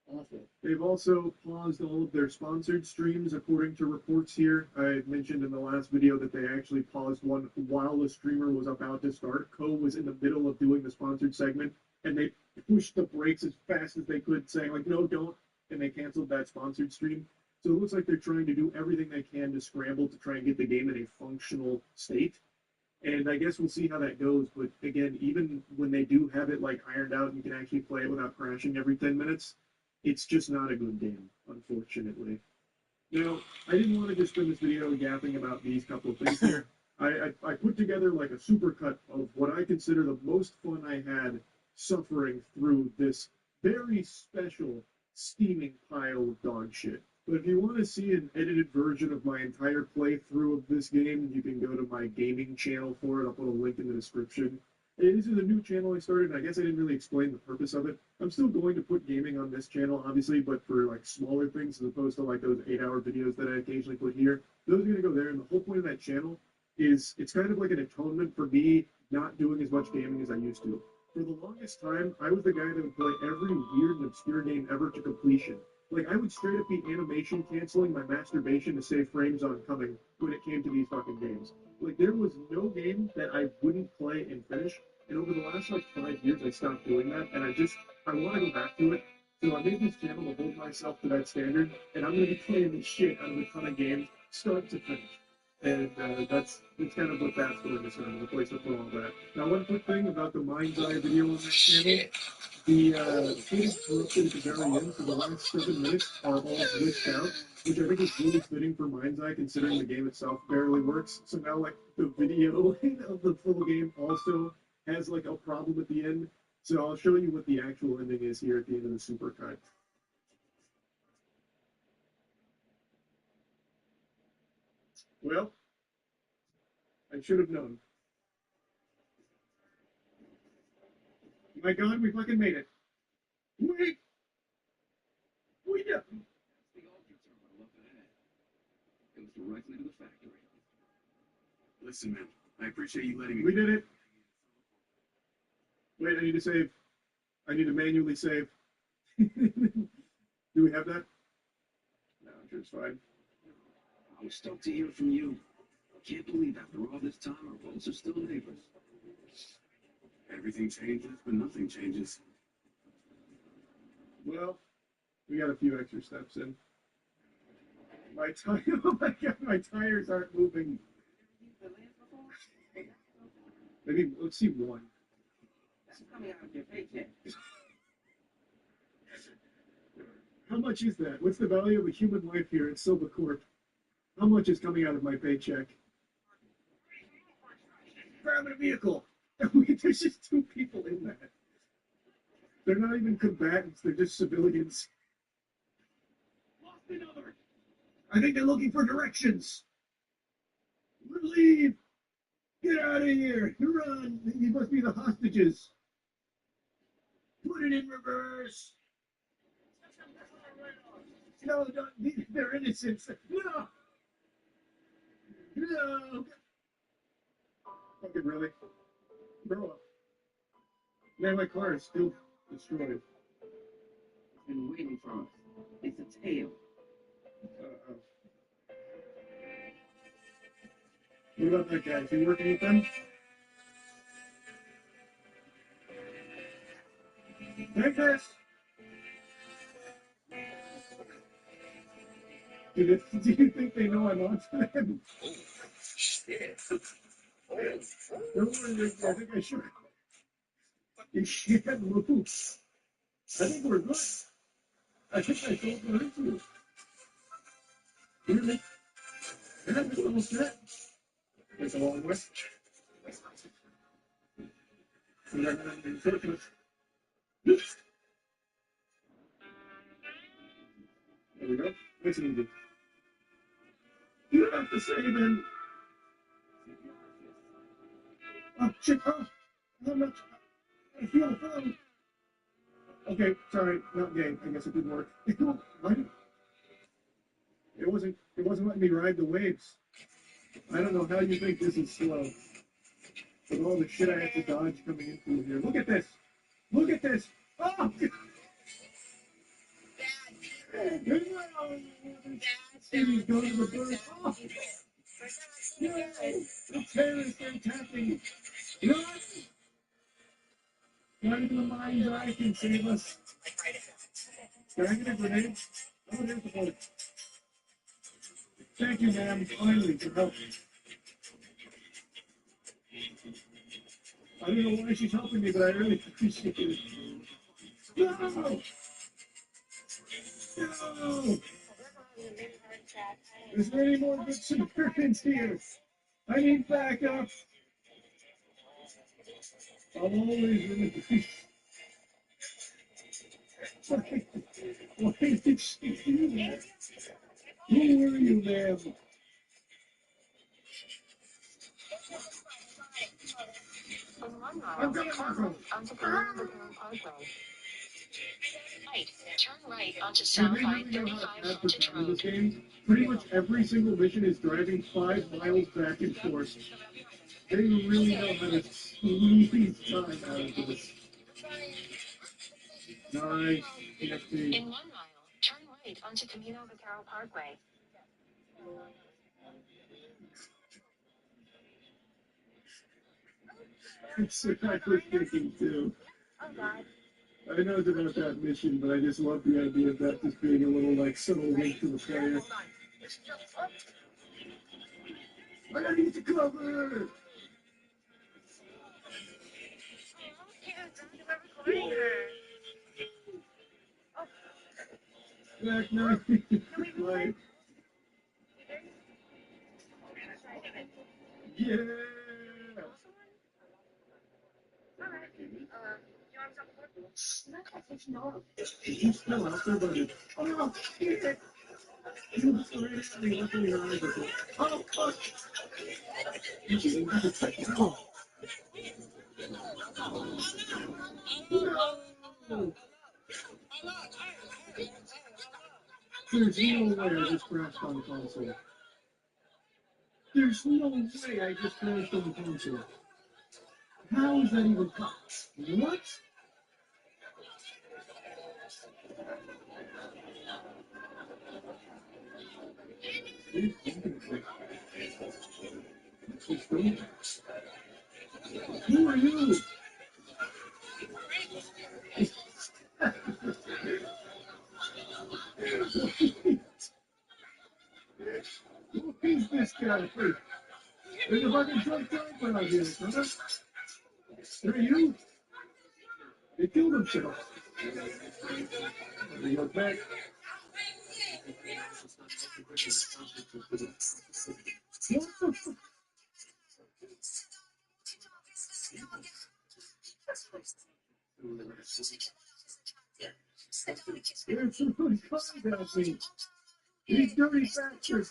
awful. They've also paused all of their sponsored streams, according to reports here. I mentioned in the last video that they actually paused one while the streamer was about to start. Ko was in the middle of doing the sponsored segment, and they pushed the brakes as fast as they could, saying like, no, don't, and they canceled that sponsored stream. So it looks like they're trying to do everything they can to scramble to try and get the game in a functional state. And I guess we'll see how that goes. But again, even when they do have it like ironed out and you can actually play it without crashing every 10 minutes, it's just not a good game, unfortunately. Now, I didn't want to just spend this video yapping about these couple of things here. I put together like a supercut of what I consider the most fun I had suffering through this very special steaming pile of dog shit. But if you want to see an edited version of my entire playthrough of this game, you can go to my gaming channel for it. I'll put a link in the description. This is a new channel I started, and I guess I didn't really explain the purpose of it. I'm still going to put gaming on this channel, obviously, but for like smaller things as opposed to like those 8-hour videos that I occasionally put here. Those are going to go there, and the whole point of that channel is it's kind of like an atonement for me not doing as much gaming as I used to. For the longest time, I was the guy that would play every weird and obscure game ever to completion. Like, I would straight up be animation canceling my masturbation to save frames on coming when it came to these fucking games. Like, there was no game that I wouldn't play and finish. And over the last, like, 5 years, I stopped doing that. And I want to go back to it. So I made this channel to hold myself to that standard. And I'm going to be playing the shit out of a ton of games, start to finish. And that's kind of what that's going to serve as a place to put all that. Now, one quick thing about the Mind's Eye video on that channel. The footage corrupted at the very end, so the last 7 minutes are all glitched out, which I think is really fitting for Mind's Eye, considering the game itself barely works. So now, like, the video of the full game also has, like, a problem at the end. So I'll show you what the actual ending is here at the end of the supercut. Well, I should have known. My God, we fucking made it. We did. Goes directly to the factory. Listen, man, I appreciate you letting me. We did it. Wait, I need to save. I need to manually save. Do we have that? No, I'm sure it's fine. I was stoked to hear from you. I can't believe after all this time, our roles are still neighbors. Everything changes, but nothing changes. Well, we got a few extra steps in. My tire, oh my God, my tires aren't moving. Maybe let's see one. That's coming out of your paycheck. How much is that? What's the value of a human life here at Silva Corp? How much is coming out of my paycheck? Grab a vehicle. There's just 2 people in that. They're not even combatants. They're just civilians. Lost another. I think they're looking for directions. Leave. Get out of here. Run. You must be the hostages. Put it in reverse. No, don't. They're innocent. No. No. Fucking really. Grow up. Man, my car is still destroyed. It's been waiting for us. It's a tail. What about that guy? Is he working with them? Take this! Do you think they know I'm on to them? Oh, shit. Don't worry, I think I should. You can't move. I think we're good. I think I told her to. Really? Yeah, that's almost it. It's a long way. There we go. Nice and easy. You have to save him. Oh, shit. Oh, I'm not. I feel the phone. Okay, sorry. Not gay. I guess it didn't work. What? It wasn't letting me ride the waves. I don't know how you think this is slow. With all the shit I have to dodge coming in through here. Look at this. Look at this. Oh! He's going to the bird. Oh! No! The terrorists are attacking. No! Not even the Mind's Eye can save us. Can I get a grenade? Oh, there's the bullet. Thank you, ma'am, finally, for helping. I don't know why she's helping me, but I really appreciate it. No! No! Is there any more good Samaritans here? I need backup. I'm always in the Why did she do that? Who were you, ma'am? I'm going Turn right onto South I-35 Road. Pretty much every single mission is driving 5 miles back and forth. They really know how to squeeze time out of this. Nice. EFT. In 1 mile, turn right onto Camino Vaquero Parkway. It's what I was thinking too. I know it's about that mission, but I just love the idea of that just being a little like subtle wink to the player. I need to cover! Back 9. Like, yeah! He's still out there, but oh, shit! He was already having nothing in her eyes. Oh, fuck! Oh. No! There's no way I just crashed on the console. There's no way I just crashed on the console. How is that even possible? What? Who are you? Who is this guy? There's a fucking drunk driver out here, brother. Are you? They killed themselves. They go back. What the fuck? There's somebody contacting me. These dirty bastards.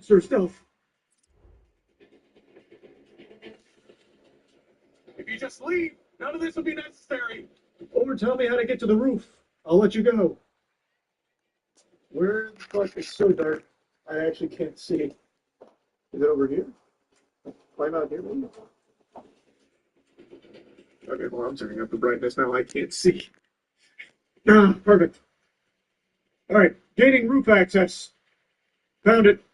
Sir Stealth. If you just leave, none of this will be necessary. Or tell me how to get to the roof. I'll let you go. Where the fuck? It's so dark. I actually can't see. Is it over here? Why not here? Maybe? Okay, well, I'm turning up the brightness now. I can't see. Ah, perfect. All right, gaining roof access. Found it.